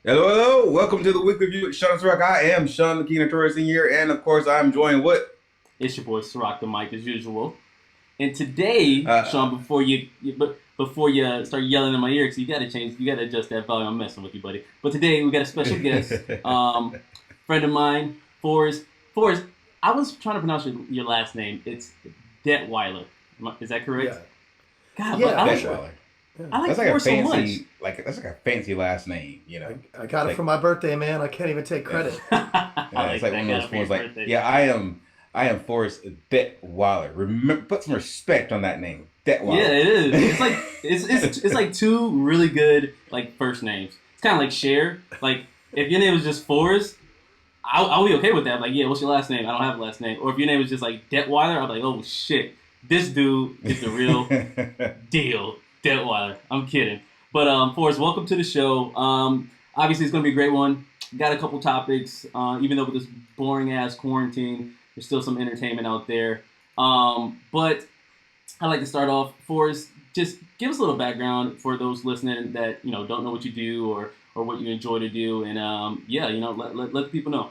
Hello, hello. Welcome to the weekly review with Sean Rock. I am Sean the Key Notorious here, and of course, I'm joined with. It's your boy Ciroc the mic as usual. And today, Uh, Sean, before you start yelling in my ear, because you gotta adjust that volume. I'm messing with you, buddy. But today we got a special guest, friend of mine, Forrest. Forrest, I was trying to pronounce your last name. It's Detweiler. Is that correct? Yeah, God, but yeah, I for like sure. Detweiler. Yeah. I like That's like a Forrest so much. fancy, that's like a fancy last name. I got it Like for my birthday, man. I can't even take credit. I it's like like that one of guy those for your forms. Like, birthday. yeah, I am Forrest Detweiler. Remember, put some respect on that name, Yeah, Detweiler. it is. It's like it's like two really good like first names. It's kind of like Cher. Like if your name was just Forrest, I'll be okay with that. Like, yeah, what's your last name? I don't have a last name. Or if your name was just like Detweiler, I'm like, oh shit, this dude is the real deal, Detweiler. I'm kidding. But Forrest, welcome to the show. Obviously it's gonna be a great one. Got a couple topics. Even though with this boring ass quarantine, there's still some entertainment out there. But I'd like to start off, Forrest. Just give us a little background for those listening that don't know what you do or what you enjoy to do, and yeah, let the people know.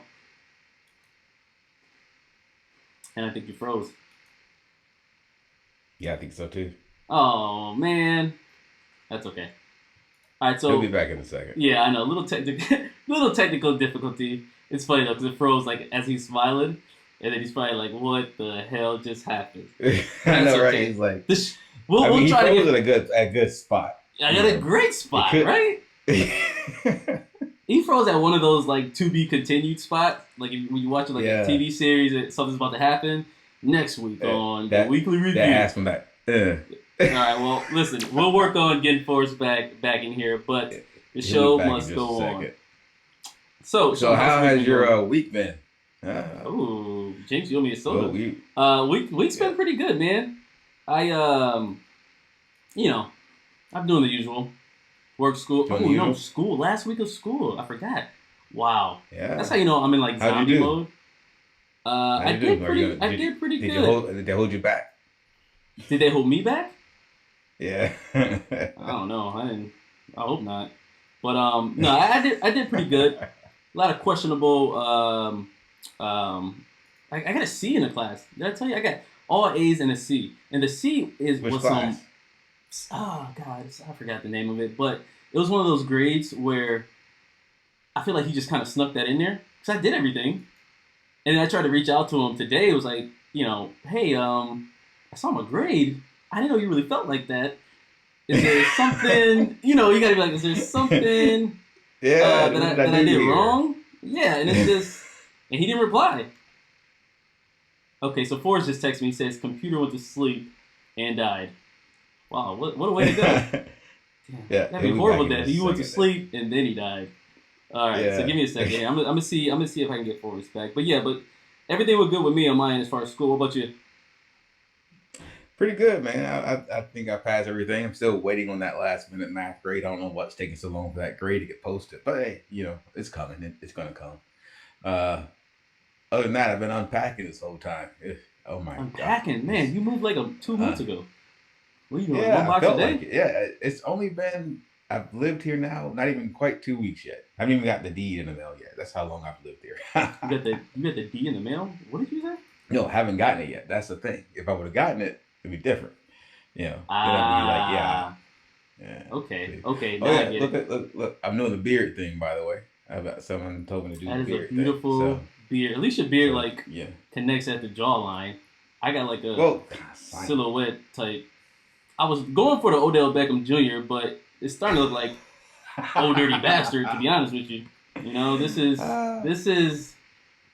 And I think you froze. Yeah, I think so too. Oh man, that's okay. All right, He'll be so back in a second. yeah, I know little technical little technical difficulty. It's funny though because it froze like as he's smiling, and then he's probably like, "What the hell just happened?" But I that's know, right? okay. He's like, This I mean, we'll he try to froze get. at a good spot. I You got a know, great it spot, could. right? He froze at one of those like to be continued spots. Like when you watch like a Yeah, TV series and something's about to happen next week that on the that weekly that review. ass from that. All right, well, listen, we'll work on getting Forrest back in here, but the He'll be show back in must just a go on. second. So, So Sean, how's the how week has been going? your week been? Ooh, James, you owe me a Well, soda. we Week's yeah. been pretty good, man. I you know, I'm doing the usual work, school. Doing Oh, the usual. school. Last week of school, I forgot. Wow, that's Yeah. how you know I'm in like How'd you zombie do? mode. How'd you do? I did pretty Did you good. hold you back? Did they hold me back? Yeah. I don't know. I didn't. I hope not. But no, I did pretty good. A lot of questionable. I got a C in the class. Did I tell you? I got all A's and a C, and the C Which was some. class? Oh God, I forgot the name of it, but it was one of those grades where I feel like he just kind of snuck that in there because I did everything, and then I tried to reach out to him today. It was like, hey, I saw my grade. I didn't know you really felt like that. Is there something, you gotta be like, is there something Yeah. that What I did I that I do did here? wrong? Yeah, and it's just, and he didn't reply. Okay, so Forrest just texted me. He says computer went to sleep and died. Wow, what a way to go. Damn, Yeah, that'd be he'll be back horrible. in That just he a went to second. sleep and then he died. All right, so give Yeah. me a second here. I'm gonna see. I'm gonna see if I can get Forrest back. But yeah, but everything was good with me on mine as far as school. What about you? Pretty good, man. I think I passed everything. I'm still waiting on that last minute math grade. I don't know what's taking so long for that grade to get posted, but hey, it's coming. It's gonna come. Uh, Other than that, I've been unpacking this whole time. Oh my god. Unpacking, man. You moved like 2 months Uh, ago. What are you doing? One yeah, I box a felt like day? it. Yeah, it's only been I've lived here now, not even quite 2 weeks yet. I haven't even got the deed in the mail yet. That's how long I've lived here. You got the D in the mail. What did you say? No, I haven't gotten it yet. That's the thing. If I would have gotten it, it'd be different. Then I'd be like, yeah, Ah, yeah. okay, See. okay. Oh Now I yeah, get it. look. I'm doing the beard thing, by the way. Someone told me to do That the is a beard thing. So, beautiful beard. At least your beard so like yeah. connects at the jawline. I got like a Well, fine. silhouette type. I was going for the Odell Beckham Jr., but it's starting to look like old dirty bastard. To be honest with you, this is Ah, this is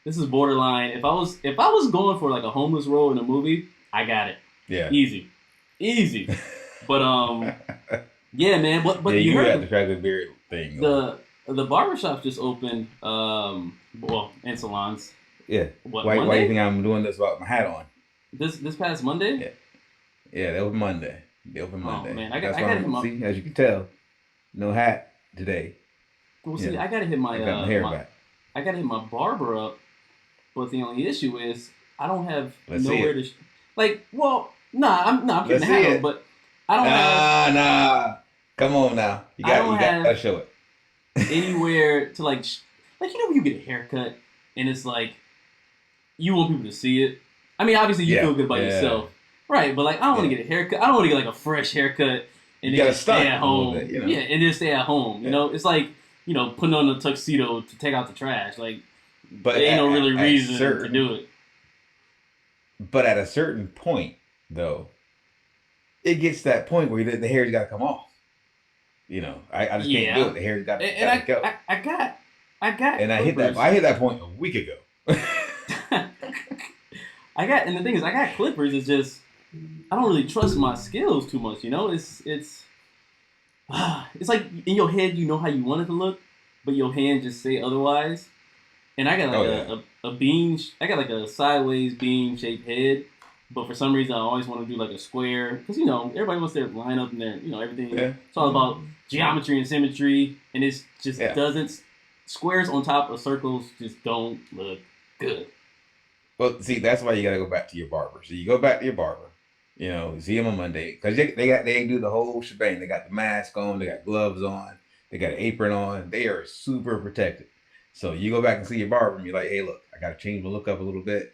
this is borderline. If I was going for like a homeless role in a movie, I got it yeah. easy, easy. But yeah, man. Yeah, But you you got heard the try the beard thing going. the barbershops just opened. Well, and salons. Yeah. What Why you Monday? think I'm doing this without my hat on? This past Monday? Yeah. Yeah, they open Monday. They open Oh Monday. man, That's I why gotta hit I'm my. see, as you can tell, no hat today. Well, You see, know, I gotta hit I got my hair my back. I gotta hit my barber up. But the only issue is I don't have Let's see nowhere it. to like. Well, nah, I'm keeping Let's the see hat on, it. but I don't have Nah. Come on now. I don't You got to have show it. anywhere to like when you get a haircut and it's like you want people to see it. I mean, obviously you Yeah, feel good about yeah, yourself, right? But like, I don't want yeah. to get a haircut. I don't want to get like a fresh haircut and You then got to just stay stunt at a little bit, home. you know. Yeah, and then stay at home. You Yeah. know, it's like putting on a tuxedo to take out the trash. Like, But there ain't no really at reason to certain, do it. but at a certain point though, it gets to that point where the hair's got to come off. I just can't do Yeah, it. The hair's got and to go. I got And clippers. I hit that point a week ago. And the thing is, I got clippers. It's just I don't really trust my skills too much. It's like in your head, you know how you want it to look, but your hand just say otherwise. And I got like Oh yeah. a bean. I got like a sideways bean shaped head, but for some reason I always want to do like a square because everybody wants their line up and their everything. Yeah. It's all about geometry and symmetry, and it's just Yeah. doesn't. Squares on top of circles just don't look good. Well, see, that's why you got to go back to your barber. So you go back to your barber. See him on Monday because they do the whole shebang. They got the mask on, they got gloves on, they got an apron on. They are super protected. So you go back and see your barber and you're like, hey, look, I got to change my look up a little bit.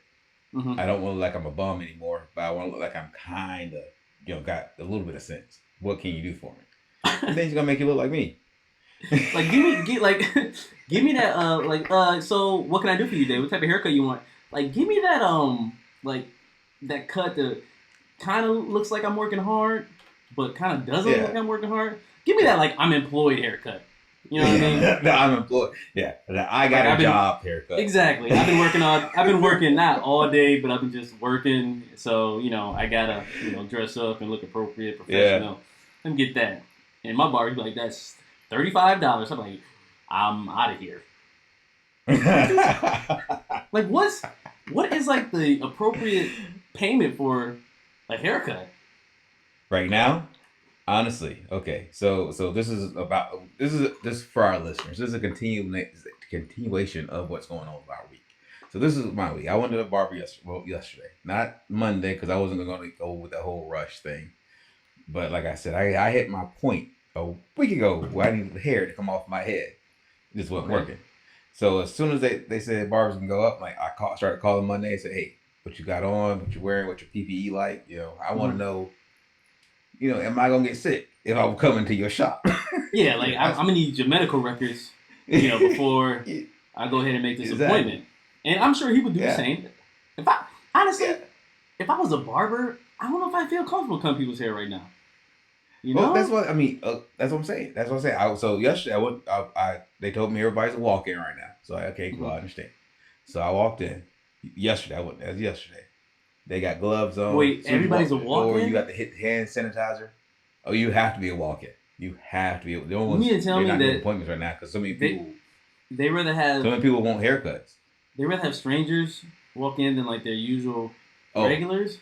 Mm-hmm. I don't want to look like I'm a bum anymore, but I want to look like I'm kind of, got a little bit of sense. What can you do for me? And then he's gonna make you look like me. Like give me that so what can I do for you, Dave? What type of haircut you want? Like give me that like that cut that kind of looks like I'm working hard, but kind of doesn't look like I'm working hard. Give me that like I'm employed haircut. You know what I mean? No, I'm employed. Yeah, I got a job haircut. Exactly. I've been working not all day, but I've been just working. So I gotta dress up and look appropriate, professional. Yeah. Let me get that. And my barber's like, that's $35. I'm like, I'm out of here. Like, what is like the appropriate payment for a haircut? Right now, honestly, okay. So this is for our listeners. This is a continuation of what's going on with our week. So this is my week. I went to the barber yesterday, not Monday, because I wasn't going to go with the whole rush thing. But like I said, I hit my point a week ago where I needed the hair to come off my head. It just wasn't working. So as soon as they said barbers can go up, like started calling Monday and said, hey, what you got on, what you wearing, what your PPE like, I want to know, am I gonna get sick if I'm coming to your shop? Yeah, like I'm gonna need your medical records, before I go ahead and make this appointment. And I'm sure he would do the same. If I was a barber, I don't know if I feel comfortable cutting people's hair right now. Well, that's what I mean. That's what I'm saying. So yesterday, they told me everybody's a walk in right now. So okay, cool, I understand. So I walked in yesterday. That was yesterday. They got gloves on. Wait, everybody's a walk in? Or you got to hit hand sanitizer. Oh, you have to be a walk in. You have to be. The only ones, you mean to tell me not that appointments right now because so many people. They rather have. So many people want haircuts. They rather have strangers walk in than like their usual regulars.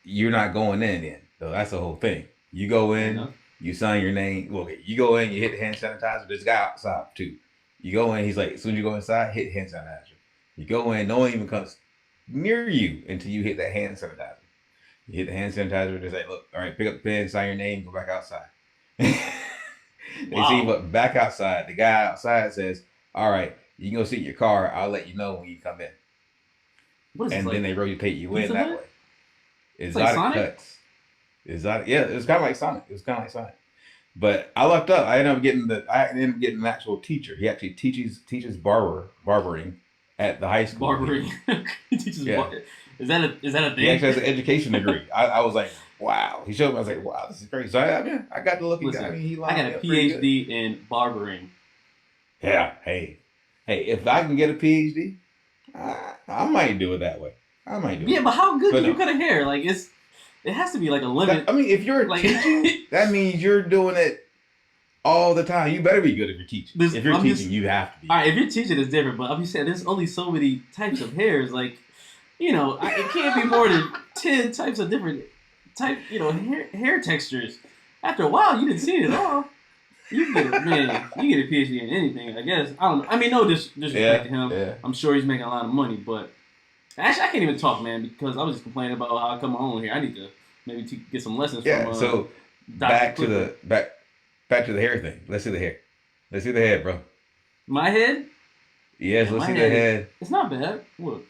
You're not going in then. So that's the whole thing. You go in, you sign your name. Okay, you go in, you hit the hand sanitizer. There's a guy outside too. You go in, he's like, as soon as you go inside, hit hand sanitizer. You go in, no one even comes near you until you hit that hand sanitizer. You hit the hand sanitizer, they say, look, all right, pick up the pen, sign your name, go back outside. They see what back outside. The guy outside says, all right, you can go sit in your car. I'll let you know when you come in. And then they rotate you in that way. Exotic cuts. Exotic, yeah, it was kind of like Sonic. But I lucked up. I ended up getting an actual teacher. He actually teaches barbering at the high school. Barbering. He teaches. Yeah. Is that a thing? He actually has an education degree. I was like, wow. He showed me. I was like, wow, this is great. So I got to look at. I got a PhD in barbering. Yeah. Hey, if I can get a PhD, I might do it that way. I might do it. Yeah, but how good can you cut a hair? Like it has to be like a limit. I mean, if you're teaching, that means you're doing it all the time. You better be good if you're teaching. If you're teaching, you have to be. All right, if you're teaching, it's different. But I'm just saying, there's only so many types of hairs. Like, it can't be more than 10 types of different hair textures. After a while, you didn't see it all. You get a PhD in anything, I guess. I don't know. I mean, no disrespect to him. Yeah. I'm sure he's making a lot of money, but actually, I can't even talk, man, because I was just complaining about how I come home here. I need to maybe get some lessons from. So back to the hair thing. Let's see the hair. Let's see the head, bro. My head? Yes, Yeah, let's my see the head head. It's not bad. Look.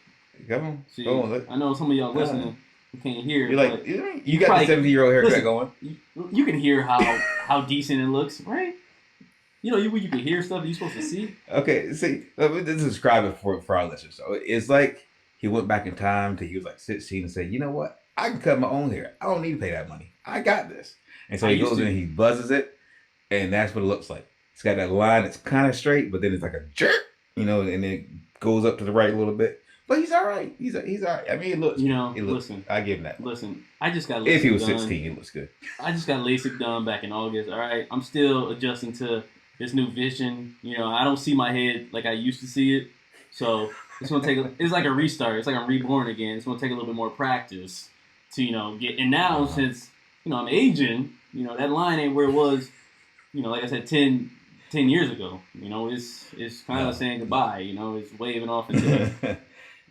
Come on. See, Go on. Look. I know some of y'all listening can't hear. You're like, but you got the 70-year-old haircut listen, going. You can hear how decent it looks, right? You know, you can hear stuff you're supposed to see. Okay, see, let me just describe it for our listeners. So it's like he went back in time till he was like 16 and said, you know what? I can cut my own hair. I don't need to pay that money. I got this. And so he goes in and he buzzes it, and that's what it looks like. It's got that line that's kind of straight, but then it's like a jerk, and then it goes up to the right a little bit. But he's all right. He's all right. I mean, it looks. Listen. I give him that. Listen, I just got LASIK if he was done. 16, it looks good. I just got LASIK done back in August. All right, I'm still adjusting to this new vision. I don't see my head like I used to see it. So it's gonna take. It's like a restart. It's like I'm reborn again. It's gonna take a little bit more practice to get. And now since I'm aging, that line ain't where it was. Like I said, 10 years ago. It's kind of saying goodbye. It's waving off into.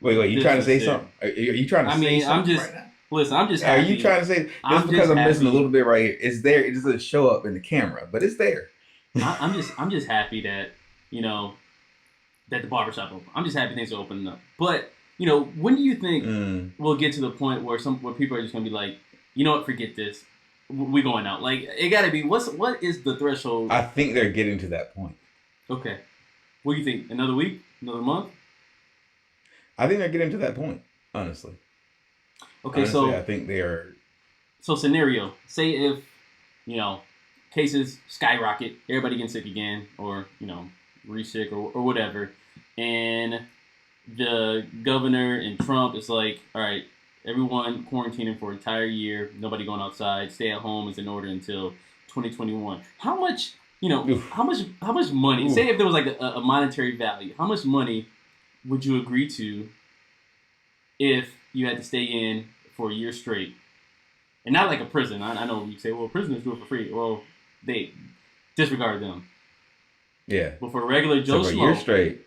Wait, you trying to say something? Are you trying to say something right now? Listen, I'm just happy. Are you trying to say, just because I'm missing a little bit right here, it's there, it doesn't show up in the camera, but it's there. I'm just happy that, that the barbershop open. I'm just happy things are opening up. But, when do you think we'll get to the point where people are just going to be like, you know what, forget this. We going out. Like, it got to be, what is the threshold? I think they're getting to that point. Okay. What do you think? Another week? Another month? I think they're getting to that point, honestly. Okay, honestly, I think they are. So scenario, say if, cases skyrocket, everybody gets sick again, or, re-sick or whatever, and the governor and Trump is like, all right, everyone quarantining for an entire year, nobody going outside, stay at home is in order until 2021. How much, how much money, say if there was like a monetary value, how much money would you agree to if you had to stay in for a year straight? And not like a prison. I know you say, well, prisoners do it for free. Well, they disregard them. Yeah. But for regular Joe so for Schmo, a year straight,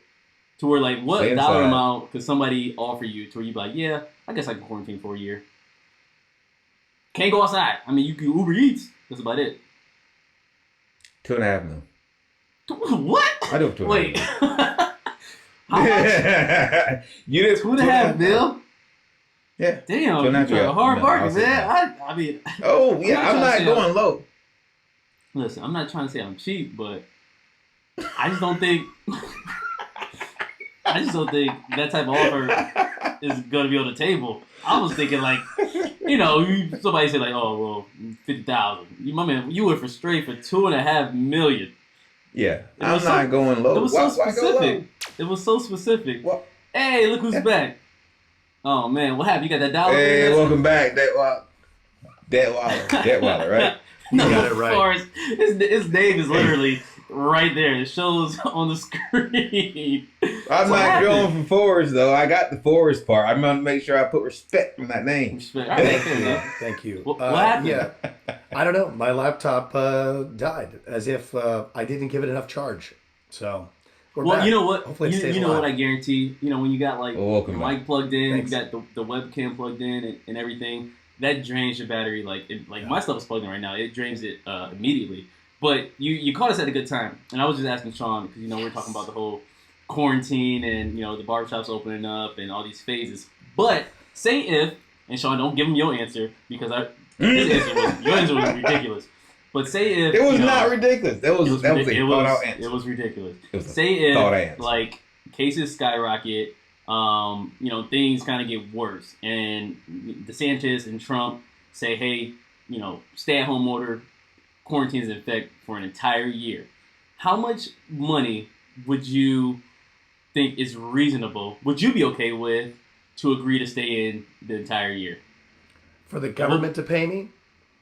to where like what dollar amount could somebody offer you to where you'd be like, yeah, I guess I can quarantine for a year. Can't go outside. I mean, you can Uber Eats. That's about it. $2.5 million. What? I do have $2.5 Wait. How much? You did $2.5 million? Yeah. Damn, you got a hard bargain, man. I mean. Oh yeah, I'm not going low. Listen, I'm not trying to say I'm cheap, but I just don't think. That type of offer is gonna be on the table. I was thinking like, somebody said like, oh well, 50,000. My man, you went for straight for $2.5 million. Yeah, I'm not going low. It was so specific. It was so specific. What? Hey, look who's back. Oh man, what happened? You got that dollar? Hey, welcome back, Detweiler, right? You got it right. Forrest, his name is literally right there. It shows on the screen. I'm not going for Forrest though. I got the Forrest part. I'm gonna make sure I put respect on that name. Respect. All right, Thank you. What happened? Yeah, I don't know. My laptop died, as if I didn't give it enough charge. So. Well, back. you know what? Hopefully it stays you know alive. what I guarantee. When you got like the mic plugged in, Thanks. you got the webcam plugged in, and everything. That drains your battery. Like my stuff is plugged in right now. It drains it immediately. But you caught us at a good time, and I was just asking Sean because we're talking about the whole quarantine and the barbershops opening up and all these phases. But say if, and Sean, don't give him your answer because your answer was ridiculous. But say if it was not ridiculous. That was a thought out answer. It was ridiculous. It was say if like cases skyrocket, things kind of get worse, and DeSantis and Trump say, hey, stay at home order, quarantine is in effect for an entire year. How much money would you think is reasonable? Would you be okay with to agree to stay in the entire year? For the government to pay me?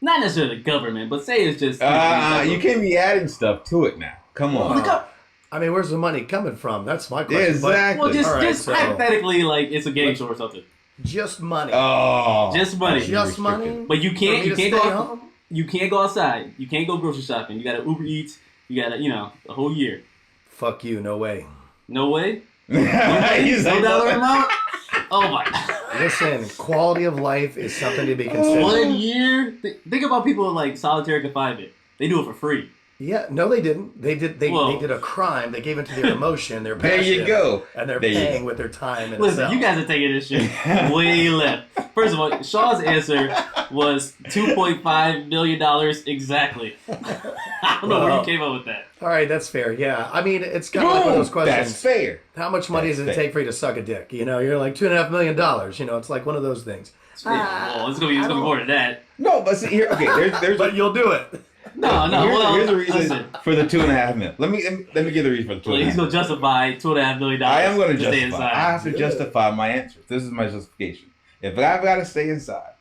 Not necessarily the government, but say it's just... you can't be adding stuff to it now. Come on. I mean, where's the money coming from? That's my question. Exactly. Well, just hypothetically, like, it's a game show or something. Just money. Oh. Just money. Just money? But you can't go home? You can't go outside. You can't go grocery shopping. You got to Uber Eats. You got to, a whole year. Fuck you. No way. No way? No dollar amount? Oh, my God. Listen, quality of life is something to be considered. 1 year? Think about people like solitary confinement. They do it for free. Yeah, no, they didn't. They did. They Whoa. did a crime. They gave into their emotion, their There passion, you go. and they're There you paying go. with their time. In a Listen, cell. you guys are taking this shit way left. First of all, Shaw's answer was $2.5 million exactly. I don't know where you came up with that. All right, that's fair. Yeah, I mean, it's kind of like one of those Boom! questions. That's fair. How much money That's does it fair. take for you to suck a dick? You know, you're like $2.5 million. You know, it's like one of those things. Well, it's gonna be more than that. No, but see here. Okay, there's But you'll do it. No. here's the reason listen, for the 2.5 million. Let me give the reason for the 2.5 well, he's gonna million. justify $2.5 million. I am going to stay justify. inside. I have to justify my answer. This is my justification. If I've got to stay inside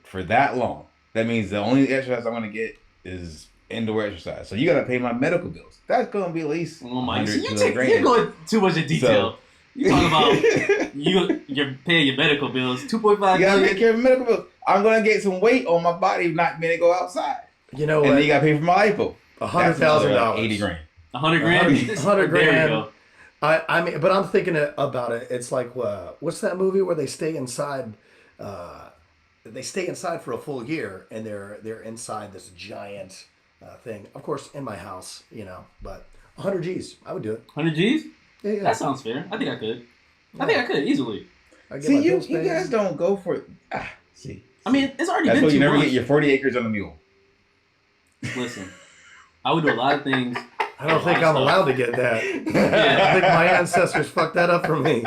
for that long, that means the only exercise I'm going to get is indoor exercise. So you got to pay my medical bills. That's going to be at least Oh my! So 100 grand. you're going too much in detail. So- You talking about you're paying your medical bills, $2.5 You got to million. take care of medical bills. I'm going to get some weight on my body not being able to go outside. You know And what? then you got to pay for my lipo. $100,000. 80 grand. 100 grand. 100 There you grand. go. I mean, but I'm thinking about it. It's like, what's that movie where they stay inside? They stay inside for a full year, and they're inside this giant thing. Of course, in my house, you know. But 100 G's, I would do it. 100 G's? Yeah. That sounds fair. I think I could. I think I could easily. I get See, my you bills paid. guys don't go for it. See. I mean, it's already That's been why you 2 never months. get your 40 acres on a mule. Listen, I would do a lot of things. I don't think I'm allowed to get that. I think my ancestors fucked that up for me.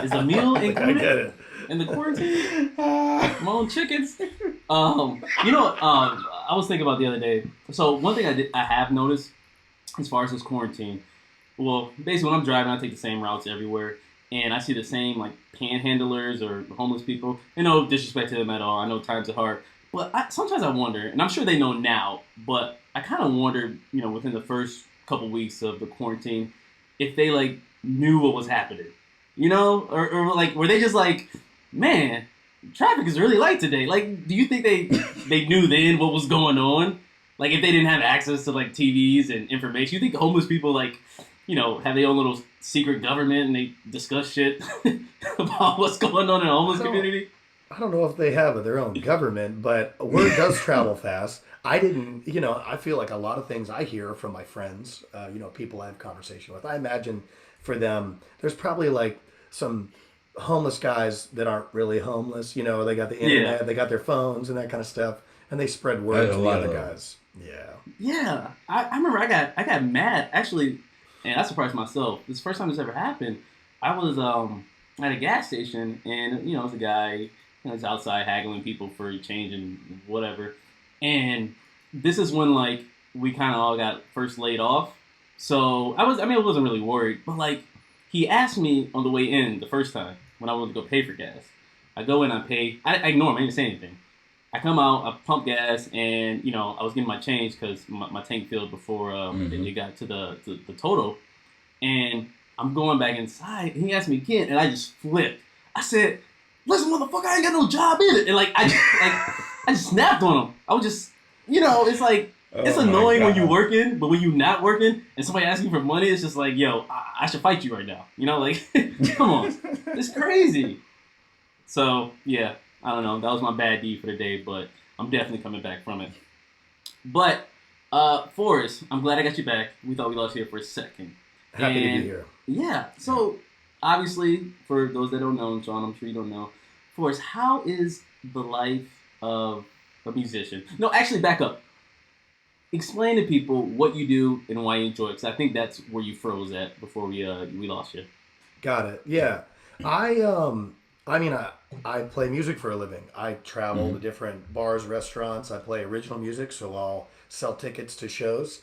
Is the meal I get included it. in the quarantine? My own chickens. I was thinking about the other day. So one thing I have noticed as far as this quarantine, well, basically when I'm driving, I take the same routes everywhere, and I see the same like panhandlers or homeless people. And no disrespect to them at all. I know times are hard, but sometimes I wonder, and I'm sure they know now, but I kind of wondered, within the first couple weeks of the quarantine, if they like knew what was happening, or like were they just like, man, traffic is really light today. Like, do you think they knew then what was going on? Like, if they didn't have access to like TVs and information, you think homeless people like, have their own little secret government and they discuss shit about what's going on in the homeless community? I don't know if they have their own government, but word does travel fast. I didn't, I feel like a lot of things I hear from my friends, people I have conversation with. I imagine for them, there's probably like some homeless guys that aren't really homeless. They got the internet, they got their phones and that kind of stuff, and they spread word to the other guys. Yeah. Yeah. I remember I got mad, actually, and I surprised myself. This is the first time this ever happened. I was at a gas station, and, it was a guy, he's outside haggling people for change and whatever. And this is when, like, we kind of all got first laid off. So, I wasn't really worried. But, like, he asked me on the way in the first time when I wanted to go pay for gas. I go in, I pay. I ignore him. I didn't say anything. I come out, I pump gas, and, I was getting my change because my tank filled before it got to the total. And I'm going back inside, and he asked me again, and I just flipped. I said, listen, motherfucker, I ain't got no job in it. And, like, I just snapped on him. I was just, it's like, it's annoying when you're working, but when you're not working and somebody asks you for money, it's just like, yo, I should fight you right now. Like, come on. It's crazy. So, yeah, I don't know. That was my bad deed for the day, but I'm definitely coming back from it. But, Forrest, I'm glad I got you back. We thought we lost you here for a second. Happy to be here. Yeah. So, obviously, for those that don't know, John, I'm sure you don't know, Forrest, how is the life of a musician? No, actually, back up. Explain to people what you do and why you enjoy it, because I think that's where you froze at before we lost you. Got it. Yeah. I play music for a living. I travel to different bars, restaurants. I play original music, so I'll sell tickets to shows.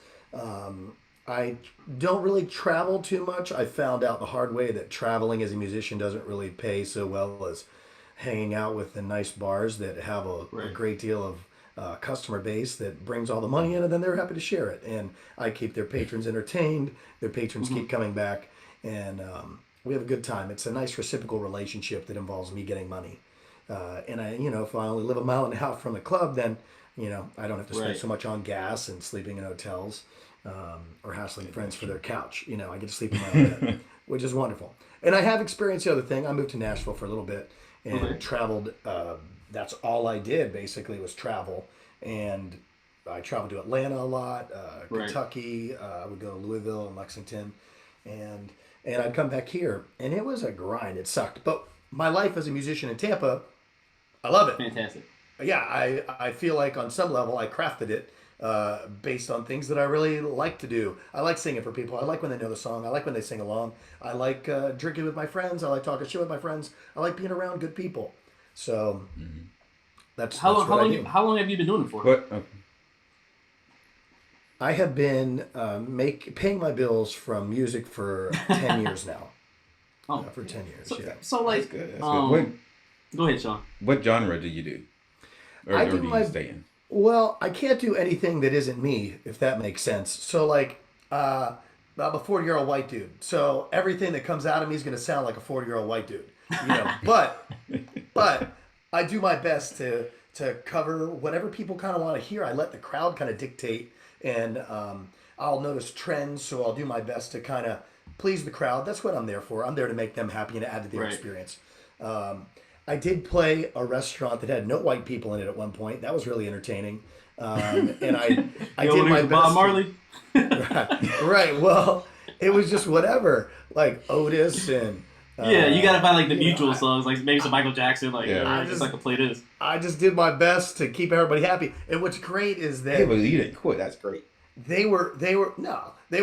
I don't really travel too much. I found out the hard way that traveling as a musician doesn't really pay so well as hanging out with the nice bars that have a great deal of customer base that brings all the money in, and then they're happy to share it. And I keep their patrons entertained. Their patrons keep coming back, and we have a good time. It's a nice reciprocal relationship that involves me getting money. And if I only live a mile and a half from the club, then I don't have to spend so much on gas and sleeping in hotels or hassling friends for their couch. I get to sleep in my own bed, which is wonderful. And I have experienced the other thing. I moved to Nashville for a little bit and traveled. That's all I did basically was travel. And I traveled to Atlanta a lot, Right. Kentucky. I would go to Louisville and Lexington, and I'd come back here, and it was a grind. It sucked, but my life as a musician in Tampa, I love it. Fantastic. Yeah, I feel like on some level I crafted it based on things that I really like to do. I like singing for people. I like when they know the song. I like when they sing along. I like drinking with my friends. I like talking shit with my friends. I like being around good people. So that's what I do. How long have you been doing it for? But I have been paying my bills from music for 10 years now. Oh, For 10 years, so, yeah. so like, that's good. That's um, good. go ahead, Sean. What genre do you do? Or, I or do do my- you stay in? Well, I can't do anything that isn't me, if that makes sense. So, like, I'm a 40-year-old white dude. So everything that comes out of me is going to sound like a 40-year-old white dude. You know, but I do my best to cover whatever people kind of want to hear. I let the crowd kind of dictate, and I'll notice trends. So I'll do my best to kind of please the crowd. That's what I'm there for. I'm there to make them happy and add to their Right. experience. I did play a restaurant that had no white people in it at one point. That was really entertaining. And I You did my with best. Bob Marley. Right. Well, it was just whatever, like Otis and. Yeah, you gotta find like the you know, mutual songs, like maybe some Michael Jackson, like Yeah. I just like to play this. I just did my best to keep everybody happy. And what's great is that Hey, but you didn't quit. That's great. they were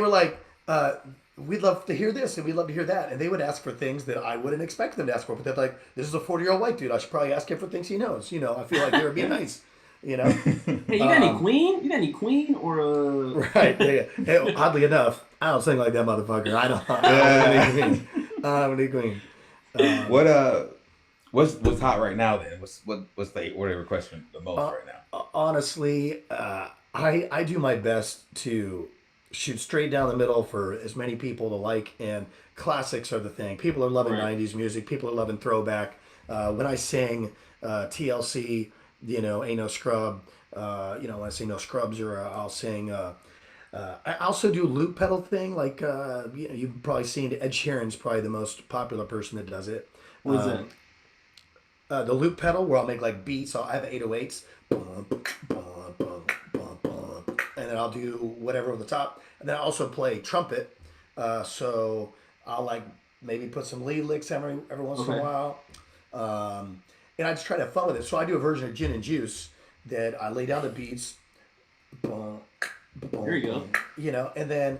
like, we'd love to hear this and we'd love to hear that, and they would ask for things that I wouldn't expect them to ask for. But they're like, this is a 40-year-old white dude. I should probably ask him for things he knows. You know, I feel like they were being nice. You know. Hey, you got any Queen? You got any Queen or Right. Yeah. Hey, oddly enough, I don't sing like that motherfucker. I don't have any queen. I don't have any queen. What's hot right now then? What's they requesting the most right now? Honestly, I do my best to shoot straight down the middle for as many people to like, and classics are the thing. People are loving Right. 90s music. People are loving throwback. When I sing TLC, you know, Ain't No Scrub, you know, when I sing No Scrubs, or I'll sing. I also do loop pedal thing, like you know, you've probably seen Ed Sheeran's probably the most popular person that does it. what is that? The loop pedal, where I'll make like beats. I have 808s, boom, boom, boom, boom, boom, boom, and then I'll do whatever over the top. And then I also play trumpet, so I'll like maybe put some lead licks every once in a Okay. while, and I just try to have fun with it. So I do a version of Gin and Juice that I lay down the beats, boom, boom, There you go. boom, you know, and then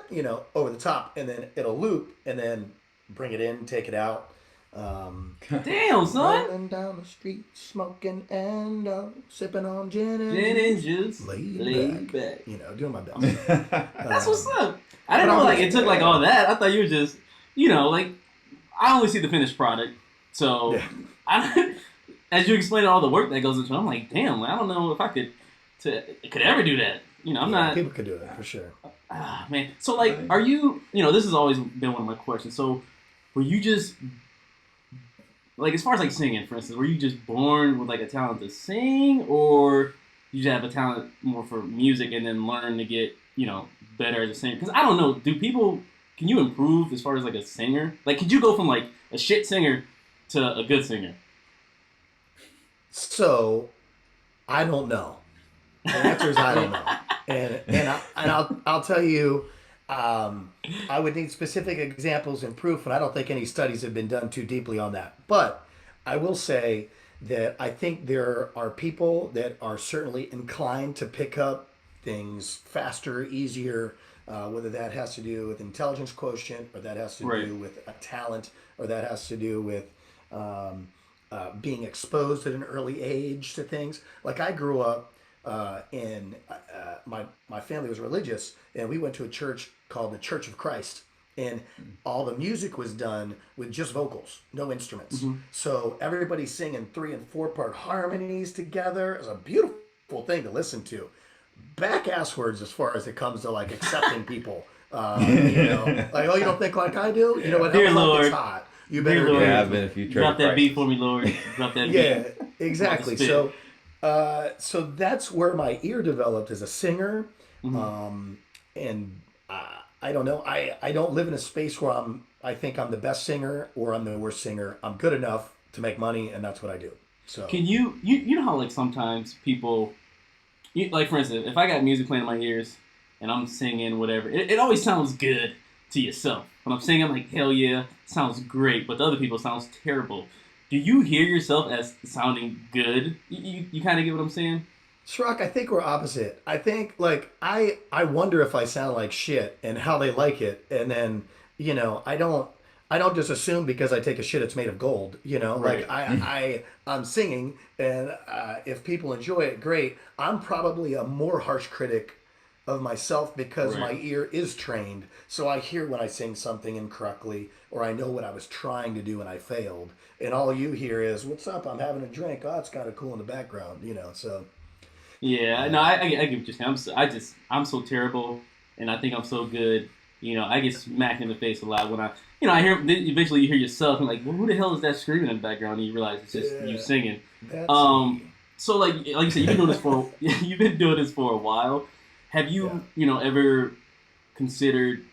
you know, over the top, and then it'll loop, and then bring it in, take it out. Damn, son. Rolling down the street, smoking and sipping on gin and Gin and juice. juice. Laid Laid back. back. You know, doing my best. That's what's up. I didn't but know I'm like just- it took like all that. I thought you were just, you know, like I only see the finished product. So Yeah. as you explain all the work that goes into it, I'm like, damn, I don't know if I could ever do that. You know, I'm Yeah, not. people could do it for sure. Ah, man. So like, are you? You know, this has always been one of my questions. So, were you just like, as far as like singing, for instance, were you just born with like a talent to sing, or you just have a talent more for music and then learn to get, you know, better as a singer? Because I don't know, can you improve as far as like a singer? Like, could you go from like a shit singer to a good singer? So, I don't know. The answer is I don't know. And I'll tell you, I would need specific examples and proof, and I don't think any studies have been done too deeply on that. But I will say that I think there are people that are certainly inclined to pick up things faster, easier, whether that has to do with intelligence quotient, or that has to Right. do with a talent, or that has to do with being exposed at an early age to things. Like I grew up in my family was religious, and we went to a church called the Church of Christ, and all the music was done with just vocals, no instruments. So everybody's singing 3 and 4 part harmonies together. It's a beautiful thing to listen to. Back ass words as far as it comes to like accepting people. You know, like, oh, you don't think like I do? You know what? Dear How the fuck Lord. it's hot. You Dear better Lord. Yeah, I've been a few church Drop that crises. beat for me, Lord. Drop that beat. Yeah, exactly. Spit. So that's where my ear developed as a singer. And I don't know. I don't live in a space where I think I'm the best singer or I'm the worst singer. I'm good enough to make money, and that's what I do. So Can you know how like sometimes people Like for instance, if I got music playing in my ears and I'm singing whatever, it always sounds good to yourself. When I'm singing, I'm like, hell yeah, sounds great. But to other people, it sounds terrible. Do you hear yourself as sounding good? You kind of get what I'm saying? Shrock, I think we're opposite. I think like I wonder if I sound like shit and how they like it, and then I don't just assume because I take a shit it's made of gold. Like Right. I'm singing, and if people enjoy it, great. I'm probably a more harsh critic of myself because my Right. ear is trained, so I hear when I sing something incorrectly, or I know what I was trying to do and I failed, and all you hear is "What's up? I'm having a drink. Oh, it's kind of cool in the background." So. Yeah, no, I get what you're saying. I'm so terrible, and I think I'm so good. I get smacked in the face a lot when I hear. Then eventually, you hear yourself and like, well, who the hell is that screaming in the background? And you realize it's just you Yeah, singing. that's Um, me. so like you said, you've been doing this for you've been doing this for a while. Have Yeah. you ever considered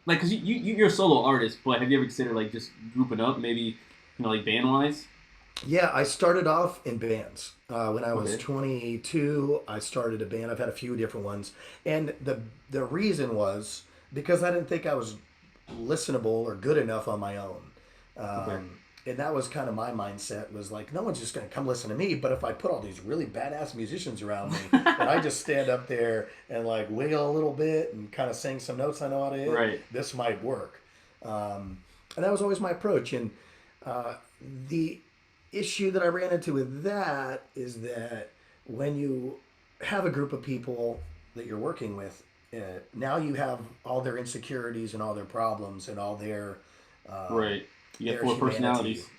like because you're a solo artist, but have you ever considered like just grouping up, maybe like band wise? Yeah, I started off in bands. When I was Okay. 22, I started a band. I've had a few different ones. And the reason was because I didn't think I was listenable or good enough on my own. Okay. And that was kind of my mindset was like, no one's just going to come listen to me. But if I put all these really badass musicians around me and I just stand up there and like wiggle a little bit and kind of sing some notes I know how to hit, Right. this might work. And that was always my approach. And uh, the issue that I ran into with that is that when you have a group of people that you're working with, now you have all their insecurities and all their problems and all um, Right. You got their four humanity. personalities.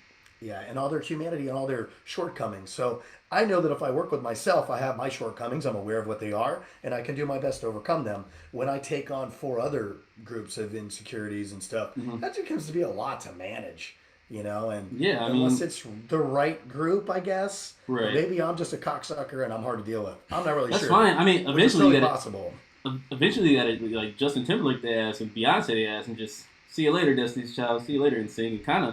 Yeah, and all their humanity and all their shortcomings. So I know that if I work with myself, I have my shortcomings. I'm aware of what they are, and I can do my best to overcome them. When I take on four other groups of insecurities and stuff, Hmm. that becomes to be a lot to manage. And Yeah, I unless mean, it's the right group, I guess, or right. maybe I'm just a cocksucker and I'm hard to deal with. I'm not really That's sure, fine. I mean, which is eventually you totally got possible. to eventually you got to like Justin Timberlake the ass and Beyonce the ass and just see you later, Destiny's Child. See you later and sing and kind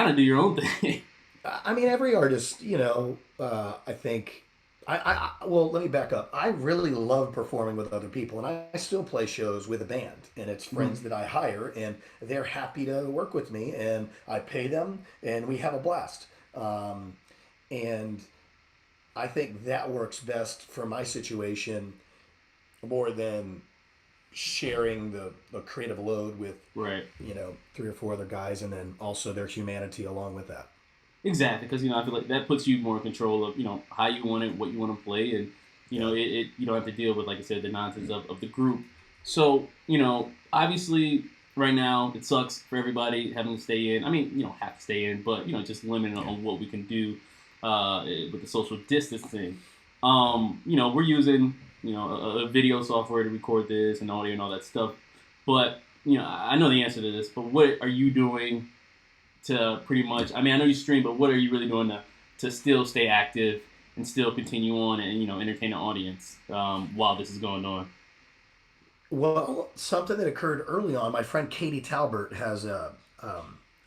of do your own thing. I mean, every artist, I think. Well, let me back up. I really love performing with other people, and I still play shows with a band, and it's friends Mhm. that I hire, and they're happy to work with me, and I pay them, and we have a blast. And I think that works best for my situation more than sharing the creative load with, Right. three or four other guys, and then also their humanity along with that. Exactly, because I feel like that puts you more in control of how you want it, what you want to play, and Yeah. you don't have to deal with like I said the nonsense of the group. So obviously right now it sucks for everybody having to stay in. I mean you don't have to stay in, but just limited on what we can do with the social distancing. We're using a video software to record this and audio and all that stuff, but I know the answer to this. But what are you doing to pretty much? I mean, I know you stream, but what are you really doing to still stay active and still continue on and entertain the audience while this is going on? Well, something that occurred early on, my friend Katie Talbert has a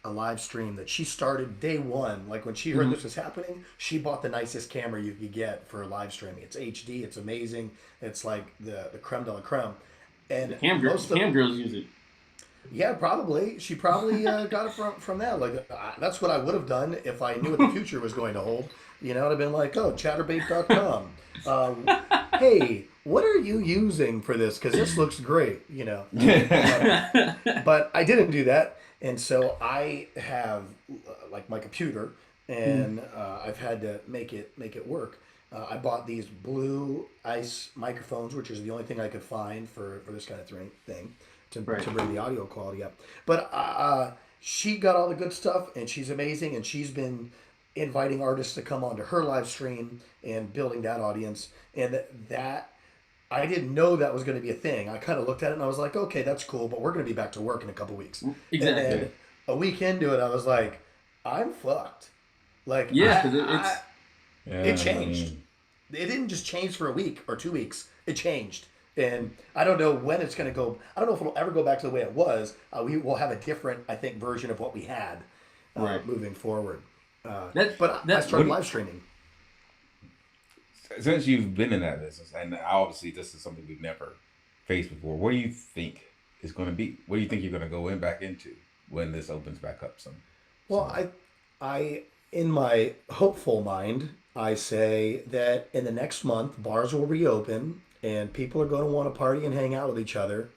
live stream that she started day one. Like when she heard Mm-hmm. this was happening, she bought the nicest camera you could get for live streaming. It's HD, it's amazing. It's like the creme de la creme. The And the most of cam girls use it. yeah, probably. She probably got it from that. Like that's what I would have done if I knew what the future was going to hold. I'd have been like, oh, chatterbait.com. Uh, hey, what are you using for this? Because this looks great. Uh, but I didn't do that, and so I have like my computer, and I've had to make it work. I bought these blue ice microphones, which is the only thing I could find for this kind of thing Right. to bring the audio quality up. But she got all the good stuff, and she's amazing, and she's been inviting artists to come onto her live stream and building that audience, and that I didn't know that was going to be a thing. I kind of looked at it and I was like, okay, that's cool, but we're going to be back to work in a couple weeks. And Exactly. then a week into it, I was like, I'm fucked. Like Yeah, because it Yeah, I changed. mean, It didn't just change for a week or 2 weeks. It changed, and I don't know when it's going to go. I don't know if it'll ever go back to the way it was. We will have a different, I think, version of what we had right. moving forward. That But I that started what live streaming. since you've been in that business, and obviously this is something we've never faced before, what do you think is going to be? What do you think you're going to go in back into when this opens back up Well, some more? in my hopeful mind, I say that in the next month, bars will reopen and people are going to want to party and hang out with each other.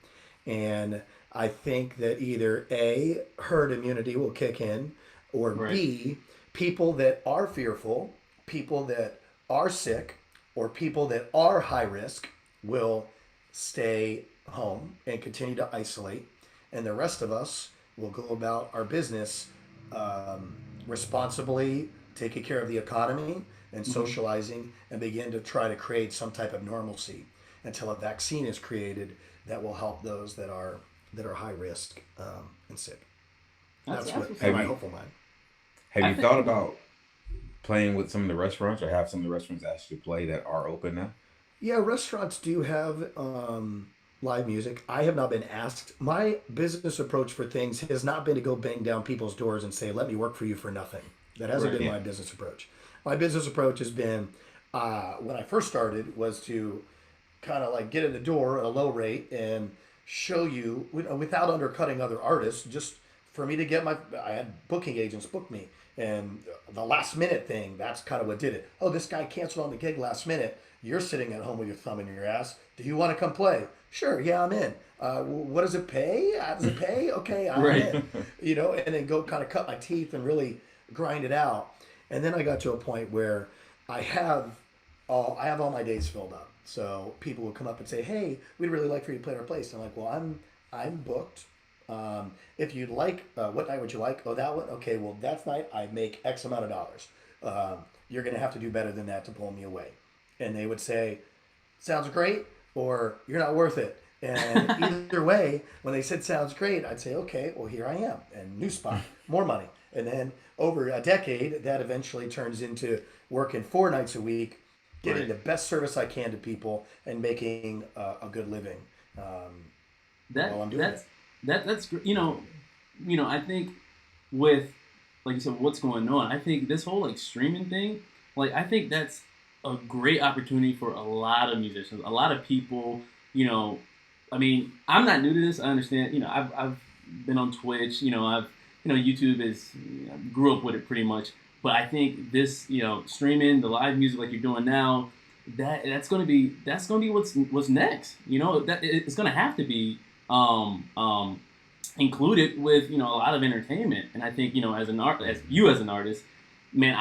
And I think that either A, herd immunity will kick in, or Right. B, people that are fearful, people that are sick, or people that are high risk will stay home and continue to isolate. And the rest of us will go about our business um, responsibly, taking care of the economy and Hmm. socializing, and begin to try to create some type of normalcy until a vaccine is created that will help those that are high risk and sick. That's That's what what's in up. Have my you hopeful mind. have I you think. thought about playing with some of the restaurants, or have some of the restaurants actually play that are open now? Yeah, restaurants do have live music. I have not been asked. My business approach for things has not been to go bang down people's doors and say, "Let me work for you for nothing." That hasn't Right. been Yeah, my business approach. My business approach has been when I first started was to kind of like get in the door at a low rate and show you without undercutting other artists, just for me to get my, I had booking agents book me, and the last minute thing, that's kind of what did it. Oh, this guy canceled on the gig last minute. You're sitting at home with your thumb in your ass. Do you want to come play? Sure, yeah, I'm in. What does it pay? Does it pay? Okay, I'm Right. in. And then go kind of cut my teeth and really grind it out. And then I got to a point where I have I have all my days filled up. So people will come up and say, "Hey, we'd really like for you to play at our place." And I'm like, "Well, I'm booked. If you'd like, what night would you like? Oh, that one. Okay, well, that night I make X amount of dollars. You're gonna have to do better than that to pull me away." And they would say, "Sounds great," or "You're not worth it." And either way, when they said "sounds great," I'd say, "Okay, well, here I am," and new spot, more money. And then over a decade, that eventually turns into working 4 nights a week, getting Right. the best service I can to people, and making a good living while That I'm doing it. that's I think with, like you said, what's going on, I think this whole like streaming thing, like I think that's a great opportunity for a lot of musicians, a lot of people. I mean, I'm not new to this. I understand. I've been on Twitch. YouTube is, grew up with it pretty much. But I think this, streaming the live music like you're doing now, that's gonna be what's next. That it's gonna have to be um, um, included with a lot of entertainment. And I think as an artist, man,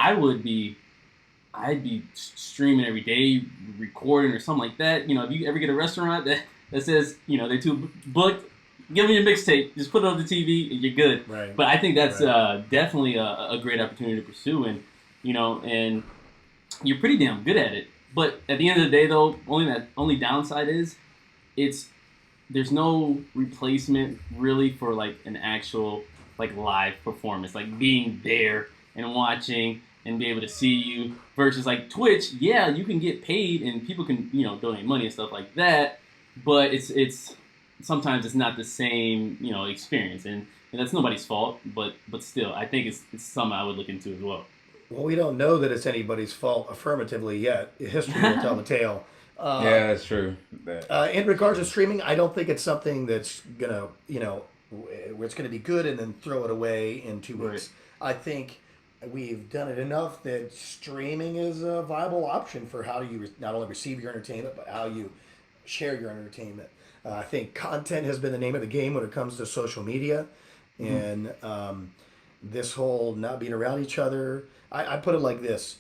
I'd be streaming every day, recording or something like that. If you ever get a restaurant that says they're too booked, give me a mixtape, just put it on the TV, and you're good. Right. But I think that's Right. definitely a great opportunity to pursue, and you're pretty damn good at it. But at the end of the day, though, only downside is it's there's no replacement really for like an actual like live performance, like being there and watching and be able to see you versus like Twitch. Yeah, you can get paid and people can donate money and stuff like that, but it's sometimes it's not the same experience, and that's nobody's fault. But still, I think it's something I would look into as well. Well, we don't know that it's anybody's fault affirmatively yet. History will tell the tale. Uh, yeah, that's true. That in regards to streaming, I don't think it's something that's gonna, where it's gonna be good and then throw it away in two Right. weeks. I think we've done it enough that streaming is a viable option for how you not only receive your entertainment but how you share your entertainment. I think content has been the name of the game when it comes to social media, Mm-hmm. and this whole not being around each other. I put it like this: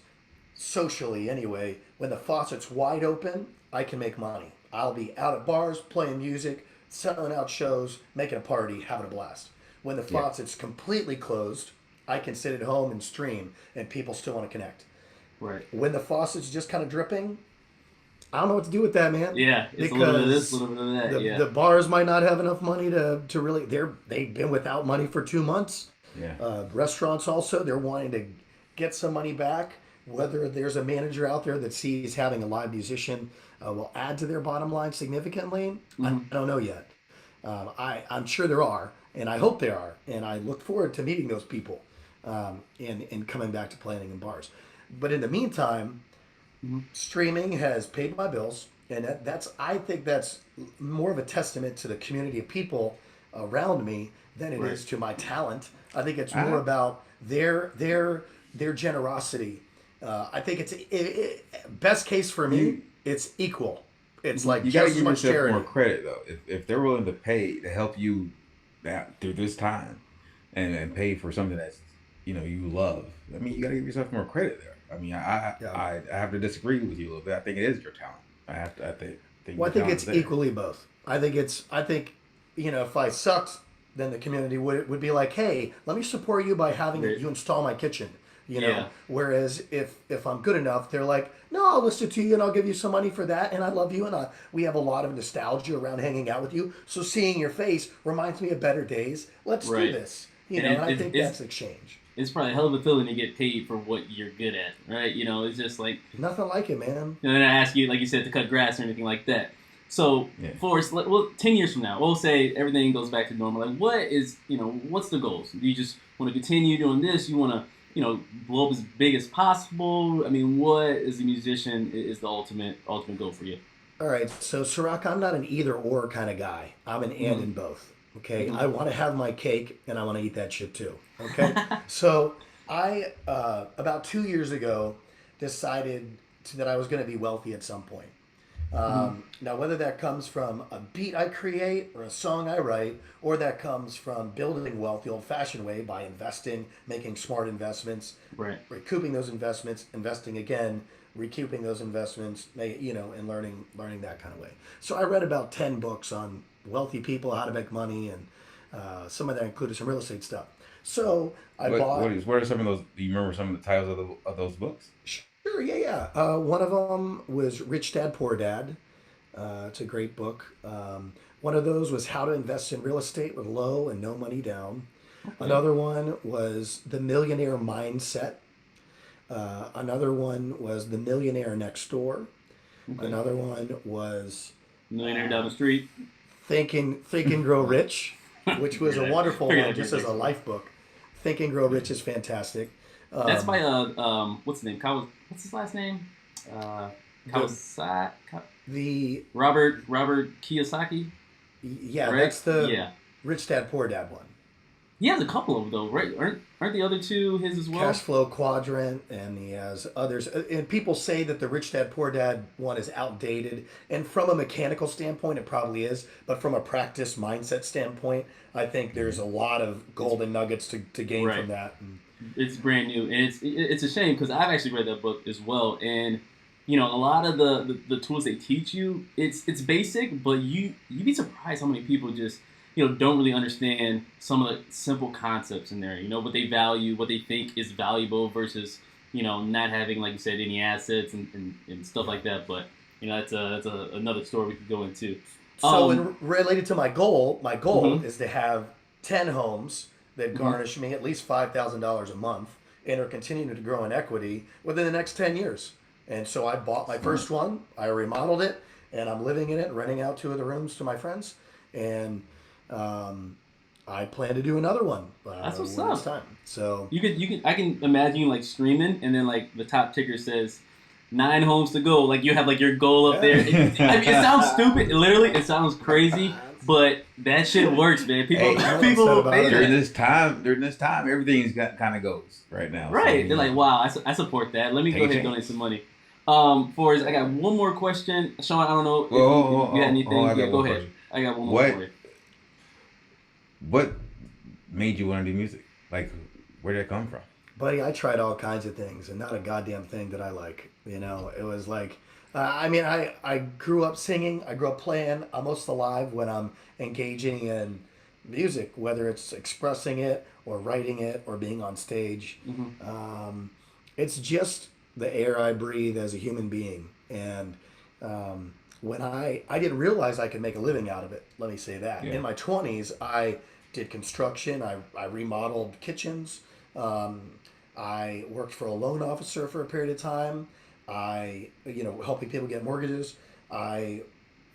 socially anyway, when the faucet's wide open, I can make money. I'll be out at bars, playing music, selling out shows, making a party, having a blast. When the yeah, faucet's completely closed, I can sit at home and stream, and people still want to connect. Right. When the faucet's just kind of dripping, I don't know what to do with that, man. Yeah, it's a little bit of this, a Because little bit of that. the Yeah. bars might not have enough money to really they've been without money for 2 months. yeah, Restaurants also, they're wanting to get some money back. Whether there's a manager out there that sees having a live musician will add to their bottom line significantly, I Mm-hmm. don't know yet. I'm sure there are, and I hope there are, and I look forward to meeting those people and coming back to playing in bars. But in the meantime, Hmm. Streaming has paid my bills, and that's I think that's more of a testament to the community of people around me than it Right. is to my talent. I think it's more I about their generosity. I think best case for me, you it's equal. It's Hmm. like you got to just as give much yourself more charity. credit though. If they're willing to pay to help you through this time, and pay for something that's you love, I mean, you got to give yourself more credit there. I mean, Yeah. I have to disagree with you a little bit. I think it is your talent. I think Well, your I think talent is it's there. equally both. I think, if I sucked, then the community would be like, hey, let me support you by having Right. you install my kitchen. Yeah. Whereas if I'm good enough, they're like, no, I'll listen to you and I'll give you some money for that, and I love you, and we have a lot of nostalgia around hanging out with you. So seeing your face reminds me of better days. Let's do Right. this. And And I think that's exchange. it's probably a hell of a feeling to get paid for what you're good at, right? It's just like, Nothing like it, man. they're not ask you, like you said, to cut grass or anything like that. So, Yeah. Forrest, well, 10 years from now, we'll say everything goes back to normal. Like, what's the goals? Do you just want to continue doing this? You want to, blow up as big as possible? I mean, what as a musician is the ultimate goal for you? All right, so Sirach, I'm not an either or kind of guy. I'm an and Mm-hmm. in both. Okay, Mm-hmm. I want to have my cake and I want to eat that shit too. Okay, so I about 2 years ago decided that I was going to be wealthy at some point. Mm-hmm. Now, whether that comes from a beat I create or a song I write, or that comes from building wealth the old-fashioned way by investing, making smart investments, Right. recouping those investments, investing again, recouping those investments, and learning that kind of way. So I read about 10 books on wealthy people, how to make money, and some of that included some real estate stuff. So I bought. What are some of those? Do you remember some of the titles of those books? Sure, yeah, yeah. One of them was Rich Dad Poor Dad. It's a great book. One of those was How to Invest in Real Estate with Low and No Money Down. Okay. Another one was The Millionaire Mindset. Another one was The Millionaire Next Door. Okay. Another one was Millionaire down the street. Think and Grow Rich, which was Figured a that. wonderful Figured one, that'd be just the as a next one. life book. Think and Grow Rich is fantastic. That's by Um, what's his name? What's his last name? Uh, the Kawasaki. the Robert Kiyosaki, yeah, right? that's the Yeah. Rich Dad Poor Dad one. He has a couple of them though, right? Aren't the other two his as Cash well? Flow Quadrant, and he has others. And people say that the Rich Dad Poor Dad one is outdated, and from a mechanical standpoint, it probably is. But from a practice mindset standpoint, I think there's a lot of It's golden nuggets to gain right. from that. And It's brand new, and it's a shame because I've actually read that book as well, and a lot of the tools they teach you, it's basic, but you'd be surprised how many people just don't really understand some of the simple concepts in there. What they value, what they think is valuable versus not having, like you said, any assets and stuff yeah. like that. But that's another story we could go into. So, Um, in related to my goal mhm, is to have 10 homes that mhm. garnish me at least $5,000 a month and are continuing to grow in equity within the next 10 years. And so I bought my Smart. first one, I remodeled it, and I'm living in it, renting out 2 of the rooms to my friends, and um, I plan to do another one That's what's when it's up. time. So You can I can imagine you like streaming and then like the top ticker says 9 homes to go. Like you have like your goal up there. yeah, I mean, it sounds stupid. Literally, it sounds crazy, but that shit works, man. People Hey, I people said will about pay it. during this time, everything's got kind of goes right now. So right. They're like, wow, I support that. Let me take go a ahead and donate chance. some money. Forrest, I got one more question. Sean, I don't know Well, if you got anything. I Yeah, got go one ahead. question. I got one more What for you. what made you want to do music? Like, where did it come from? Buddy, I tried all kinds of things, and not a goddamn thing that I like. It was like, I grew up singing. I grew up playing. I'm most alive when I'm engaging in music, whether it's expressing it or writing it or being on stage. Hmm. Um, it's just the air I breathe as a human being. And when I didn't realize I could make a living out of it. Let me say that. Yeah. In my 20s, I did construction. I remodeled kitchens. Um, I worked for a loan officer for a period of time. Helping people get mortgages. I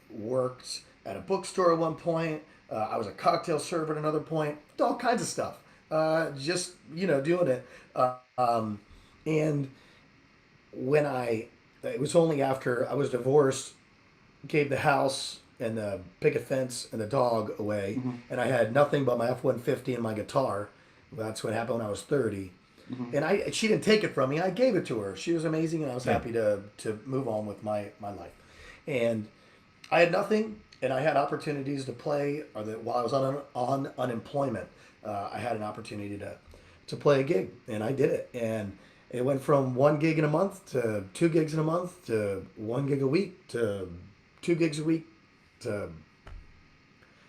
worked at a bookstore at one point. I was a cocktail server at another point. All kinds of stuff. Just doing it. And when I it was only after I was divorced, gave the house and the picket fence and the dog away, Mm-hmm. and I had nothing but my F-150 and my guitar. That's what happened when I was 30. Mm-hmm. And she didn't take it from me. I gave it to her. She was amazing, and I was Yeah. happy to move on with my life. And I had nothing, and I had opportunities to play. While I was on unemployment, I had an opportunity to play a gig, and I did it. And it went from 1 gig in a month to 2 gigs in a month to 1 gig a week to 2 gigs a week to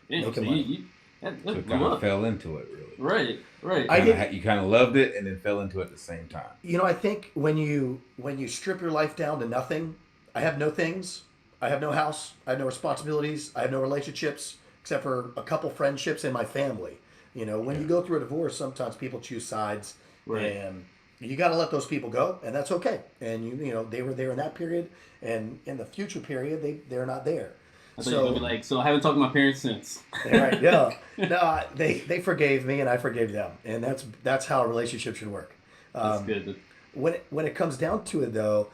Yeah, so making money. that So blew kind of up. fell into it, really. Right. I Kinda did. you kind of loved it and then fell into it at the same time. I think when you strip your life down to nothing, I have no things. I have no house. I have no responsibilities. I have no relationships except for a couple friendships in my family. When you go through a divorce, sometimes people choose sides, Right. and you got to let those people go, and that's okay. And they were there in that period, and in the future period, they're not there. I thought you were gonna be like, so I haven't talked to my parents since. Right, yeah, no, they forgave me, and I forgave them, and that's how a relationship should work. That's good. When it comes down to it, though,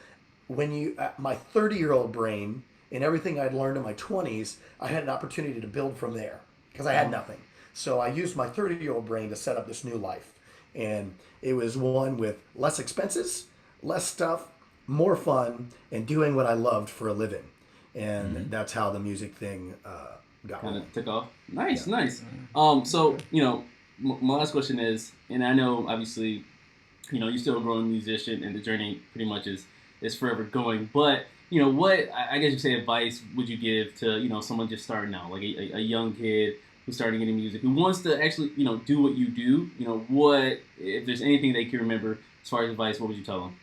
my 30-year-old brain and everything I'd learned in my 20s, I had an opportunity to build from there because I had nothing. So I used my 30-year-old brain to set up this new life, and it was one with less expenses, less stuff, more fun, and doing what I loved for a living. And that's how the music thing got Kind rolling. of took off. Nice. So my last question is, and I know obviously, you're still a growing musician, and the journey pretty much is forever going. But what I guess you say advice would you give to someone just starting out, like a young kid who's starting getting music, who wants to actually do what you do? What, if there's anything they can remember as far as advice, what would you tell them?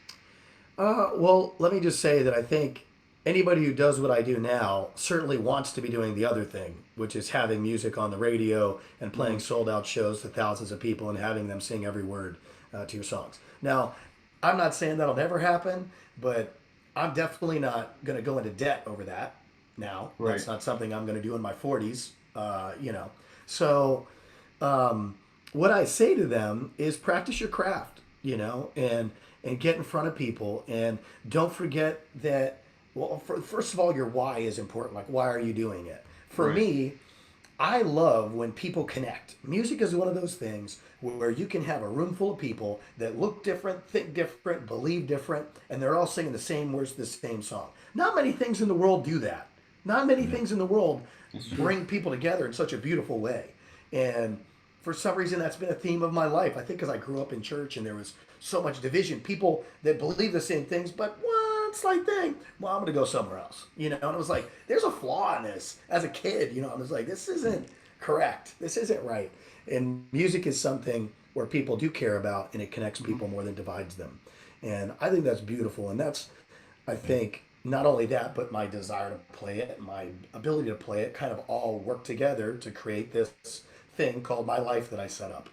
Well, let me just say that I think anybody who does what I do now certainly wants to be doing the other thing, which is having music on the radio and playing sold out shows to thousands of people and having them sing every word to your songs. Now, I'm not saying that'll never happen, but I'm definitely not going to go into debt over that now. Right. That's not something I'm going to do in my 40s, So, what I say to them is practice your craft, and get in front of people, and don't forget that. Well, first of all, your why is important. Like, why are you doing it? For Right. me, I love when people connect. Music is one of those things where you can have a room full of people that look different, think different, believe different, and they're all singing the same words to the same song. Not many things in the world do that. Not many things in the world bring people together in such a beautiful way. And for some reason, that's been a theme of my life. I think because I grew up in church and there was so much division. People that believe the same things, but one slight thing, well, I'm going to go somewhere else. And it was like, there's a flaw in this. As a kid, I was like, this isn't correct. This isn't right. And music is something where people do care about, and it connects people more than divides them. And I think that's beautiful. And that's, I think, not only that, but my desire to play it, my ability to play it kind of all work together to create this thing called my life that I set up.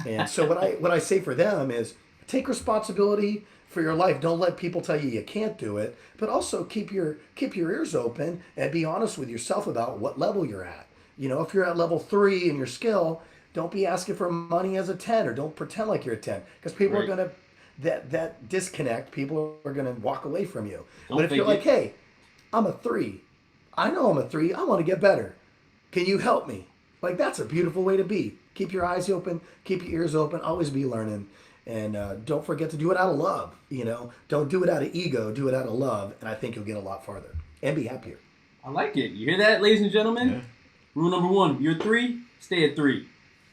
And so what I say for them is take responsibility for your life. Don't let people tell you can't do it, but also keep your ears open and be honest with yourself about what level you're at. If you're at level 3 in your skill, don't be asking for money as a 10, or don't pretend like you're a 10, because people Right. are going to that disconnect. People are going to walk away from you. Don't But if fake you're it. like, hey, I'm a 3. I know I'm a 3. I want to get better. Can you help me? Like, that's a beautiful way to be. Keep your eyes open. Keep your ears open. Always be learning. And don't forget to do it out of love. Don't do it out of ego. Do it out of love. And I think you'll get a lot farther and be happier. I like it. You hear that, ladies and gentlemen? Yeah. Rule number 1: you're 3, stay at 3.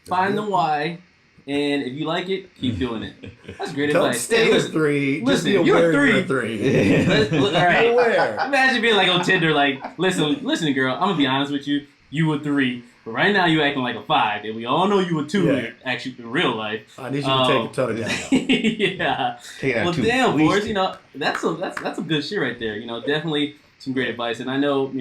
Find the why, and if you like it, keep doing it. That's great Don't advice. stay Hey, as 3. Just listen, be you're aware a 3. you're a 3. All right. Be aware. Imagine being like on Tinder, like, listen, girl, I'm gonna be honest with you. You a 3, but right now you acting like a 5, and we all know you a 2 Yeah. actually in real life. I need you to take a ton of down. Yeah. Take it out Well, too. damn, Please Forrest, do. that's some good shit right there. Definitely some great advice, and I know,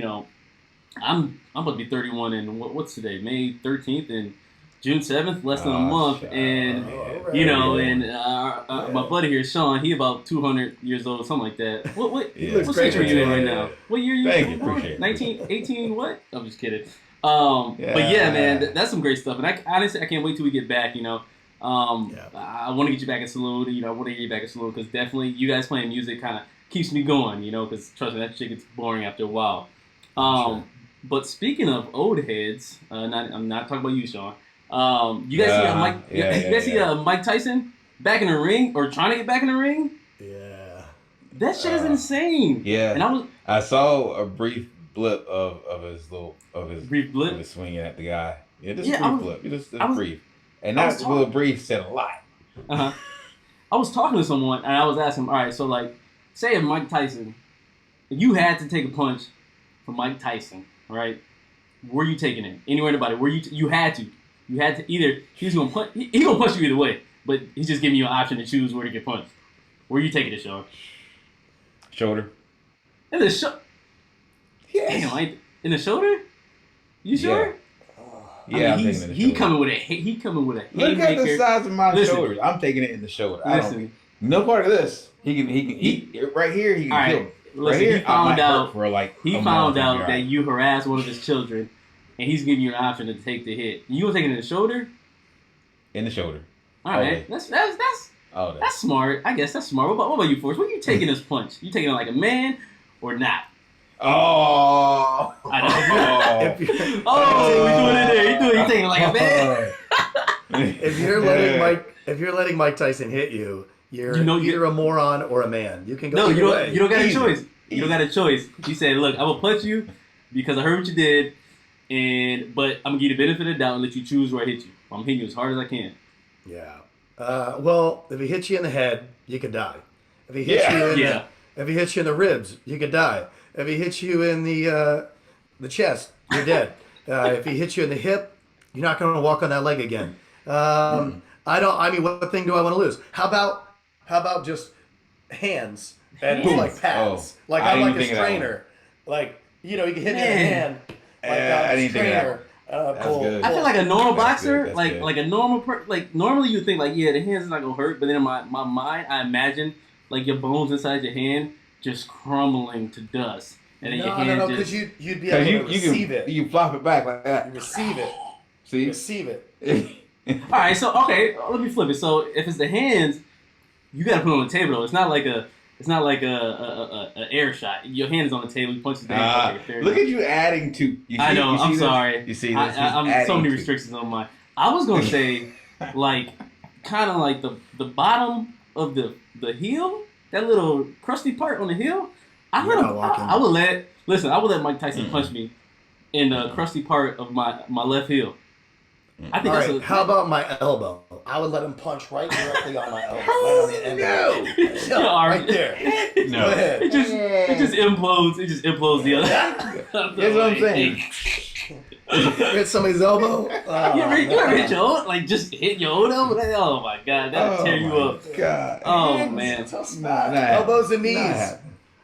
I'm about to be 31, and what's today? May 13th, and June 7th, less than a month, shut and up. All right. and my buddy here, Sean, he about 200 years old, something like that. What Yeah. what stage are you in right Yeah. now? What year are you? Thank you, appreciate it. 19, 18, what? I'm just kidding. But yeah, man, that's some great stuff, and I honestly I can't wait till we get back. I want to get you back in Salute. I want to get you back in Salute because definitely you guys playing music kind of keeps me going, because trust me, that shit gets boring after a while. Sure. But speaking of old heads, I'm not talking about you, Sean. You guys see Mike? Yeah, you guys see Mike Tyson back in the ring or trying to get back in the ring? Yeah. That shit is insane. Yeah. And I saw a brief blip of his brief blip. of his swinging at the guy. Yeah, just Yeah, a brief blip. Just brief. And I was that little brief said a lot. Uh-huh. I was talking to someone and I was asking him, all right, so like, say if Mike Tyson, if you had to take a punch from Mike Tyson, right? Where you taking it? Anywhere in the body? Where you had to either he's gonna punch. He gonna punch you either way, but he's just giving you an option to choose where to get punched. Where you taking it, Sean? Shoulder. In the shoulder. Yes. Damn, in the shoulder? You sure? Yeah, I'm taking it in the shoulder. He coming with a haymaker. Look at the size of my shoulders. I'm taking it in the shoulder. No part of this. He can right here. He can kill me. Listen, right here, he found out for like he found out that you harassed one of his children, and he's giving you an option to take the hit. You gonna take it in the shoulder? In the shoulder. All right, that's smart. I guess that's smart. What about you, Forrest? What are you taking this punch? You taking it like a man or not? Oh, I know. We doing it there. You taking it like a man? If you're letting Mike Tyson hit you, you're either a moron or a man. You can go. No, either way. You don't got a choice. You don't got a choice. He said, "Look, I will punch you because I heard what you did, but I'm gonna give you the benefit of the doubt and let you choose where I hit you. I'm hitting you as hard as I can." Yeah. Well, if he hits you in the head, you could die. If he hits you in the ribs, you could die. If he hits you in the chest, you're dead. If he hits you in the hip, you're not going to walk on that leg again. What thing do I want to lose? How about just hands and like pads? I'm like a strainer. Like, you can hit me in the hand. I didn't think of that. Cool. I feel like a normal boxer, good. like a normal normally you think like, yeah, the hands is not gonna hurt, but then in my mind I imagine like your bones inside your hand just crumbling to dust, and then your hand because you'd be able to receive it. You can flop it back like that. You receive it. See? Receive it. All right, so let me flip it. So if it's the hands, you gotta put it on the table though. It's not like a air shot. Your hand is on the table. You punch the table. Look at you adding to. I know. I'm sorry. You see this? I'm so many restrictions on mine. I was gonna say, like, kind of like the bottom of the heel, that little crusty part on the heel. I would let Mike Tyson punch me in the crusty part of my left heel. I think how about my elbow? I would let him punch right directly on my elbow. Right on the end. No, right there. No. Go ahead. It just implodes. It just implodes the other. That's what I'm saying. Hit somebody's elbow. You ever hit your own? Like just hit your own elbow? Oh my god, that'll tear you up. God. Oh man. Elbows and knees.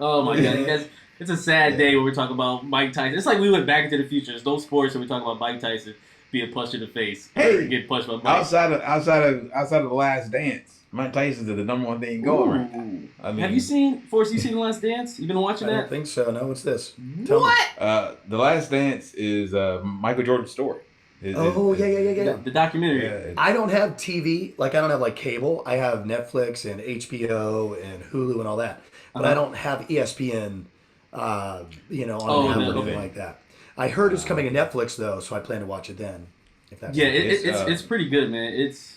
Oh my god, you guys. It's a sad day when we talk about Mike Tyson. It's like we went back into the future. There's no sports and we talk about Mike Tyson being punched in the face. Hey, get punched by Mike. Outside of the Last Dance, Mike Tyson's the number one thing going right now. I mean, have you seen Forrest? You seen The Last Dance? You been watching that? I don't think so. No, what's this? What? The Last Dance is Michael Jordan's story. Yeah. The documentary. Yeah, I don't have TV. Like I don't have like cable. I have Netflix and HBO and Hulu and all that. But I don't have ESPN. On anything like that. I heard it's coming to Netflix though, so I plan to watch it then. If that's it's pretty good, man. It's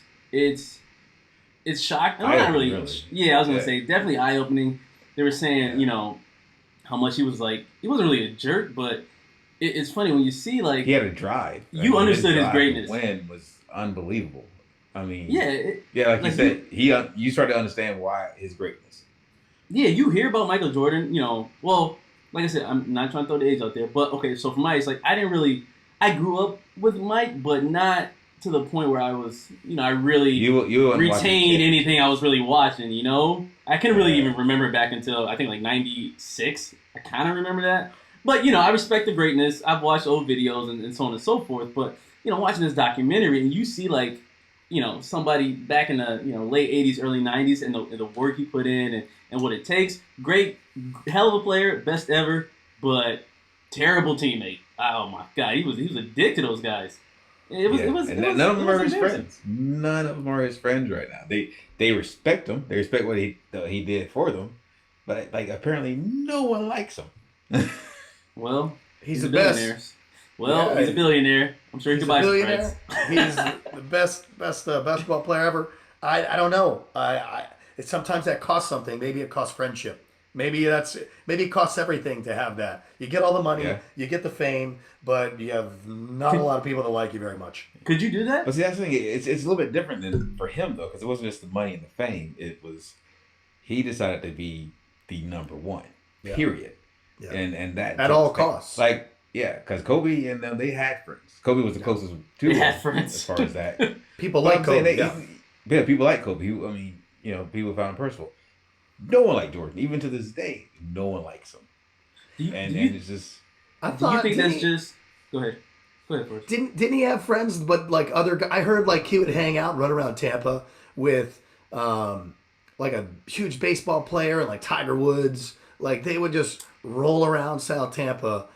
shocking. I'm not really. Yeah, I was gonna say definitely eye opening. They were saying how much he was like. He wasn't really a jerk, but it's funny when you see like he had a drive. You understood his greatness. Win was unbelievable. I mean, like you said, you started to understand why his greatness. Yeah, you hear about Michael Jordan. Well. Like I said, I'm not trying to throw the age out there, but okay, so for Mike, it's like I grew up with Mike, but not to the point where I was, I really you retained anything I was really watching, I couldn't really even remember back until, I think, like 96. I kind of remember that. But, I respect the greatness. I've watched old videos and so on and so forth, but, watching this documentary and you see, like, somebody back in the, late 80s, early 90s and the work he put in and what it takes. Great, hell of a player, best ever, but terrible teammate. Oh my God, he was a dick to those guys. None of them are his friends. None of them are his friends right now. They respect him. They respect what he did for them, but like apparently no one likes him. Well, He's a the best. billionaire. Well, Yeah, he's a billionaire. I'm sure he He's could a buy some friends. billionaire. He's the best basketball player ever. I don't know. Sometimes that costs something. Maybe it costs friendship. Maybe it costs everything to have that. You get all the money, Yeah. you get the fame, but you have not a lot of people that like you very much. Could you do that? But see, that's the thing. It's a little bit different than for him though, because it wasn't just the money and the fame. It was he decided to be the number one. Yeah. Period. Yeah. And that At all costs. Like because Kobe and them they had friends. Kobe was the closest to They him had friends. as far as that. People But like I'm saying Kobe. yeah, people like Kobe. I mean, people found him personal. No one liked Jordan, even to this day. No one likes him, and it's just I Do you thought. think that's just? Go ahead. Go ahead first. Didn't he have friends? But like other guys, I heard like he would hang out, run around Tampa with like a huge baseball player and like Tiger Woods. Like they would just roll around South Tampa,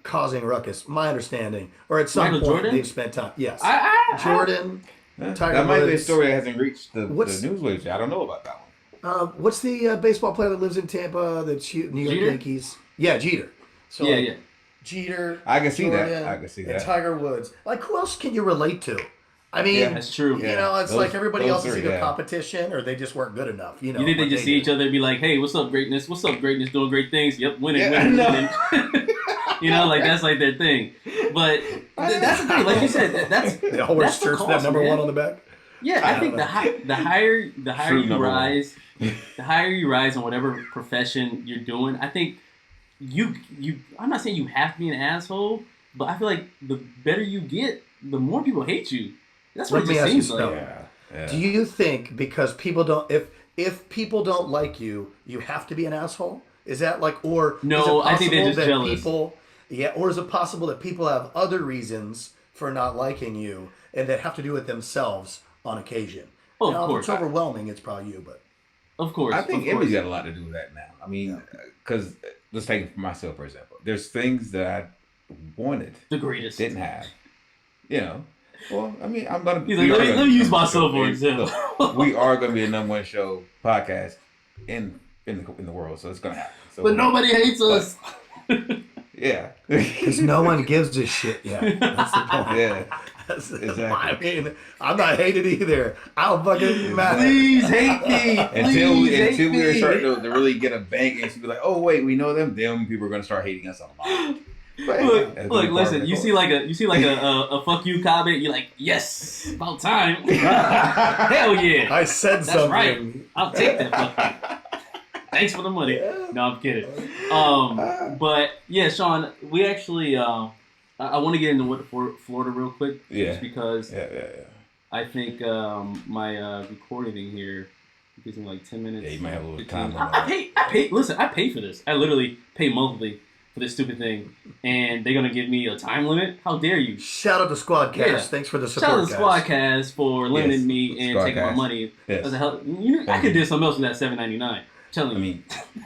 causing ruckus. My understanding, or at some Michael point Jordan? they've spent time. Yes, I- Jordan. Tiger that might be a Woods. story that hasn't reached the What's- newswaves yet. I don't know about that one. What's the baseball player that lives in Tampa? That's New York Jeter? Yankees. Yeah, Jeter. So Yeah, like, yeah. Jeter. I can see that. Jordan, I can see and that. Tiger Woods. Like, who else can you relate to? I mean, Yeah, That's true. you Yeah. know, it's Those- like everybody those else is three, either yeah. competition or they just weren't good enough. You know, You think they what just see do. each other and be like, "Hey, what's up, greatness? What's up, greatness? Doing great things. Yep, winning, Yeah, winning, I winning." Like that's like their thing. But that's the thing. Like you said, that's They all wear that's the shirts with cost, that number man. one on the back. Yeah, I think the higher True you number one. rise, the higher you rise in whatever profession you're doing. I think you. I'm not saying you have to be an asshole, but I feel like the better you get, the more people hate you. That's what Let it me just ask you seems like. something. Yeah. Do you think because people don't, if people don't like you, you have to be an asshole? Is that like, or No, is it I think they're possible just that jealous. people, or is it possible that people have other reasons for not liking you and that have to do with themselves on occasion? Oh, Now, of if course. it's overwhelming, it's probably you, but Of course. I think of course. image got a lot to do with that now. I mean, because let's take it for myself, for example. There's things that I wanted, the greatest. didn't have. Well, I mean, I'm gonna. He's like, we are let gonna me be use number one myself show. for example. We are going to be a number one show podcast in the world, so it's going to happen. So, But nobody hates us. Yeah. because no one gives a shit yet. That's the point. Yeah. That's the- Exactly. I mean, I'm not hated either. I don't fucking matter. Please hate me. Until Please hate we are me. starting to really get a bank and be like, oh wait, we know them. Then people are going to start hating us a lot. But, hey, that's Look, gonna be part listen. of You the see like a fuck you comment. You're like, yes, about time. Hell yeah, I said that's something. right. I'll take that. Fuck you. Thanks for the money. No, I'm kidding. But yeah, Sean, we actually I want to get into what Florida real quick, Yeah. just because Yeah. I think my recording thing here gives me like 10 minutes. Yeah, you might have a little 15. time I pay. Listen, I pay for this. I literally pay monthly for this stupid thing, and they're gonna give me a time limit. How dare you? Shout out to Squadcast. Yeah. Thanks for the Shout support, out to guys. Squadcast for limiting Yes, me and taking my Squadcast. money. Yes. As a hell, I could do something else with that $7.99. Telling I you.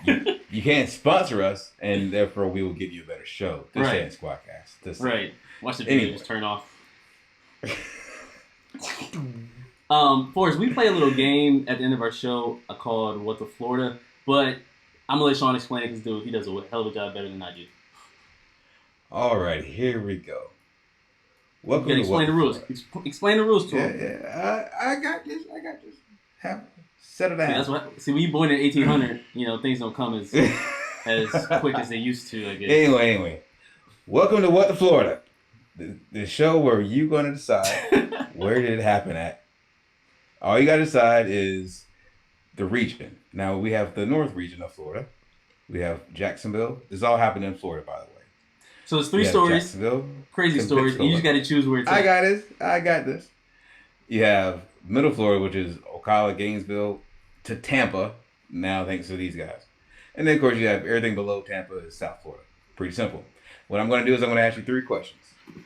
mean, you can't sponsor us, and therefore we will give you a better show. This Right. ain't Squadcast. This Right. Watch the video Anyway. just turn off. Forrest, we play a little game at the end of our show called What the Florida, but I'm gonna let Sean explain it because he does a hell of a job better than I do. All right, here we go. You Welcome gotta to explain the What rules. Explain the rules to Yeah, him. yeah. I got this. Settle down. See, that's what. See, when you born in 1800, things don't come as quick as they used to. I guess. Anyway. Welcome to What the Florida, the show where you're going to decide where did it happen at. All you got to decide is the region. Now, we have the north region of Florida. We have Jacksonville. This all happened in Florida, by the way. So it's 3 We have stories, Jacksonville, crazy some stories, and you just got to choose where it's I at. got this. You have Middle Florida, which is Ocala, Gainesville, to Tampa, now thanks to these guys. And then, of course, you have everything below Tampa is South Florida. Pretty simple. What I'm going to do is I'm going to ask you 3 questions.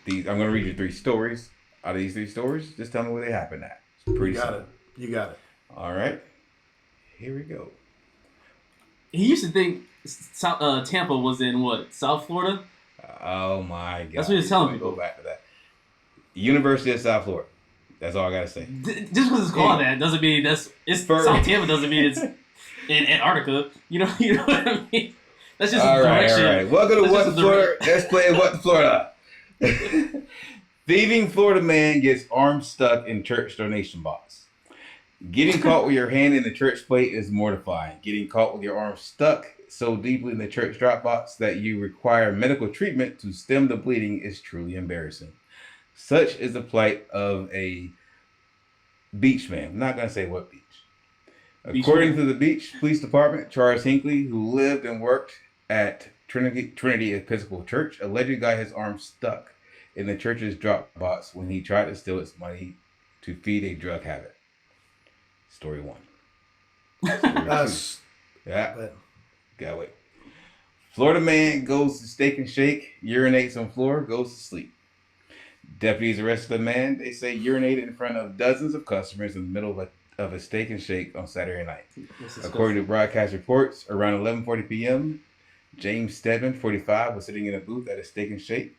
I'm going to read you 3 stories. Out of these 3 stories, just tell me where they happened at. It's pretty simple. You got it. All right. Here we go. He used to think Tampa was in what, South Florida? Oh, my God. That's what he's telling Let me people. Go back to that. University of South Florida. That's all I got to say. Just because it's called that doesn't mean it's For- South Tampa doesn't mean it's. in Antarctica. You know what I mean? That's just All a right, direction. all right. Welcome to That's What just the a Florida. Let's play What the Florida. Thieving Florida man gets arm stuck in church donation box. Getting caught with your hand in the church plate is mortifying. Getting caught with your arm stuck so deeply in the church drop box that you require medical treatment to stem the bleeding is truly embarrassing. Such is the plight of a beach man. I'm not going to say what beach. According to the Beach Police Department, Charles Hinckley, who lived and worked at Trinity Episcopal Church, allegedly got his arm stuck in the church's drop box when he tried to steal its money to feed a drug habit. Story one. Story two. Yeah. Gotta wait. Florida man goes to Steak and Shake, urinates on floor, goes to sleep. Deputies arrested the man. They say urinated in front of dozens of customers in the middle of a Steak and Shake on Saturday night. According to broadcast reports, around 11:40 p.m., James Stedman, 45, was sitting in a booth at a Steak and Shake.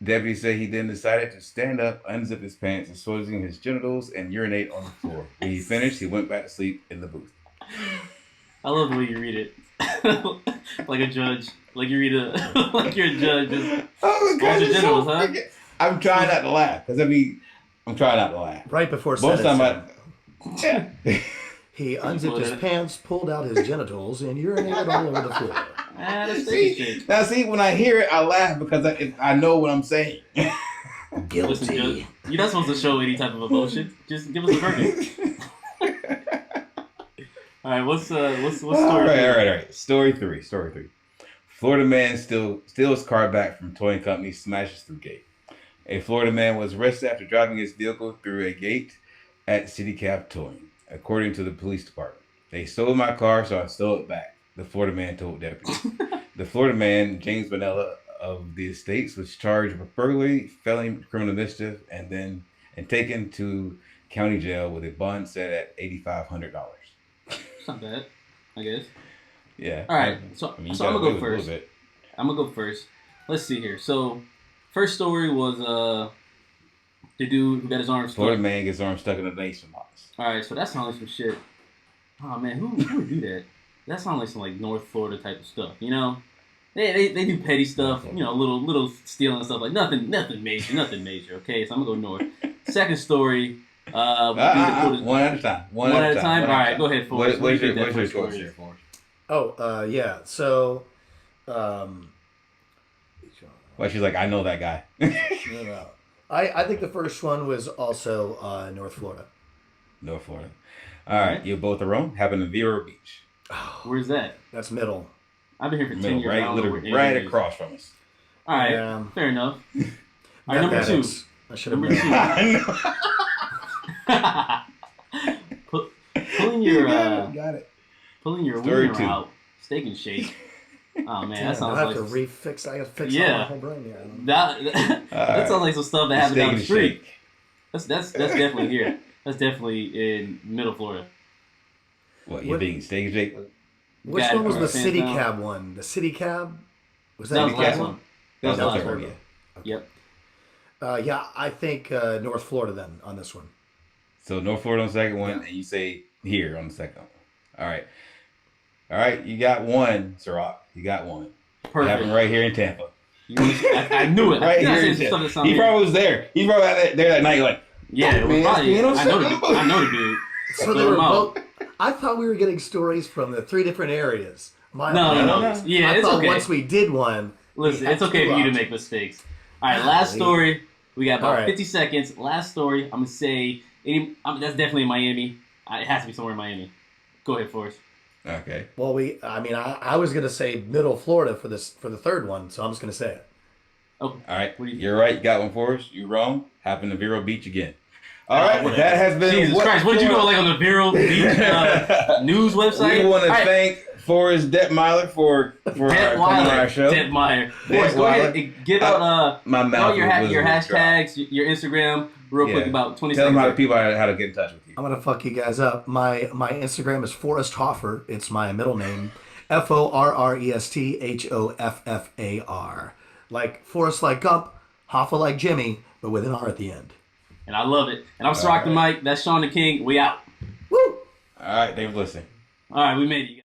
Deputies say he then decided to stand up, unzip his pants, exposing his genitals, and urinate on the floor. When he finished, he went back to sleep in the booth. I love the way you read it, like a judge. Like you read a like you're a judge. Just, Oh, God, your genitals, so huh? I'm trying not to laugh because I'm trying not to laugh. Right before Most time he unzipped his pants, pulled out his genitals, and urinated all over the floor. That's shit. Now, see, when I hear it, I laugh because I know what I'm saying. Guilty. Listen, Judge, you're not supposed to show any type of emotion. Just give us a verdict. All right, what's story? All right. Story three. Florida man steals car back from towing company, smashes through gate. A Florida man was arrested after driving his vehicle through a gate at City Cab Towing, according to the police department. They stole my car, so I stole it back, the Florida man told deputies. The Florida man, James Vanella of the Estates, was charged with burglary, felony criminal mischief, and taken to county jail with a bond set at $8,500. It's not bad, I guess. Yeah. All right, so I'm gonna go first. I'm gonna go first. Let's see here. So, first story was the dude who got his arm stuck. Florida man gets arm stuck in a donation box. All right, so that sounds like some shit. Oh man, who would do that? That sounds like some like North Florida type of stuff. You know, they do petty stuff. You know, little stealing stuff like nothing major. Okay, so I'm gonna go north. Second story. One at a time. One at a time. All right, go ahead, Forrest. What's your story? Oh, yeah. So, well, she's like, I know that guy. no. I think the first one was also North Florida. North Florida. All right, you both are wrong. Happened in Vero Beach. Where's that? That's middle. I've been here for 10 years. Right, literally right across from us. All right, fair enough. All right, number two. I should have Number two. Pulling your got it. Pulling your Story wiener two. out, Steak and Shake. Oh man, that sounds I like have to refix. I got to fix Yeah. my whole brain here. that sounds like some stuff that happened down the Steak and street. That's definitely here. That's definitely in Middle Florida. You're being Steak and Shake? Which Got one was it. the Hands city down. cab one? The city cab? Was That was the the last cab one. That was the last third one. one, yeah. Yep. Yeah, I think North Florida then on this one. So North Florida on the second one, and you say here on the second one. All right, you got one, Ciroc. You got one. Perfect. It happened right here in Tampa. I knew it. Right I here in said Tampa. stuff that He probably was there. He probably out there that night like, yeah, it was man, probably. you know, I know the dude. So they were both. I thought we were getting stories from the three different areas. No. no. Yeah, I it's thought okay. once we did one. Listen, it's okay for you to make mistakes. All right, last story. We got about 50 seconds. Last story. I'm gonna say that's definitely in Miami. It has to be somewhere in Miami. Go ahead, Forrest. okay. Well, I was gonna say Middle Florida for the third one, so I'm just gonna say it. Okay. All right. What do you- You're right. You got one for us. You're wrong. Happened to Vero Beach again. All right. That has been. Jesus Christ. What did you go like on the Vero Beach news website? We want to All right. thank Forrest Detmeiler for coming on our show. Detmeiler. Forrest, go ahead and give out my mouth your was hashtags, your Instagram, real quick, about 20 Tell seconds. them how to get in touch with you. I'm gonna fuck you guys up. My Instagram is Forrest Hoffar. It's my middle name, FORRESTHOFFAR. Like Forrest like Gump, Hoffa like Jimmy, but with an R at the end. And I love it. And I'm Ciroc the Mike. That's Sean the King. We out. Woo! All right, thanks for listening. All right, we made it.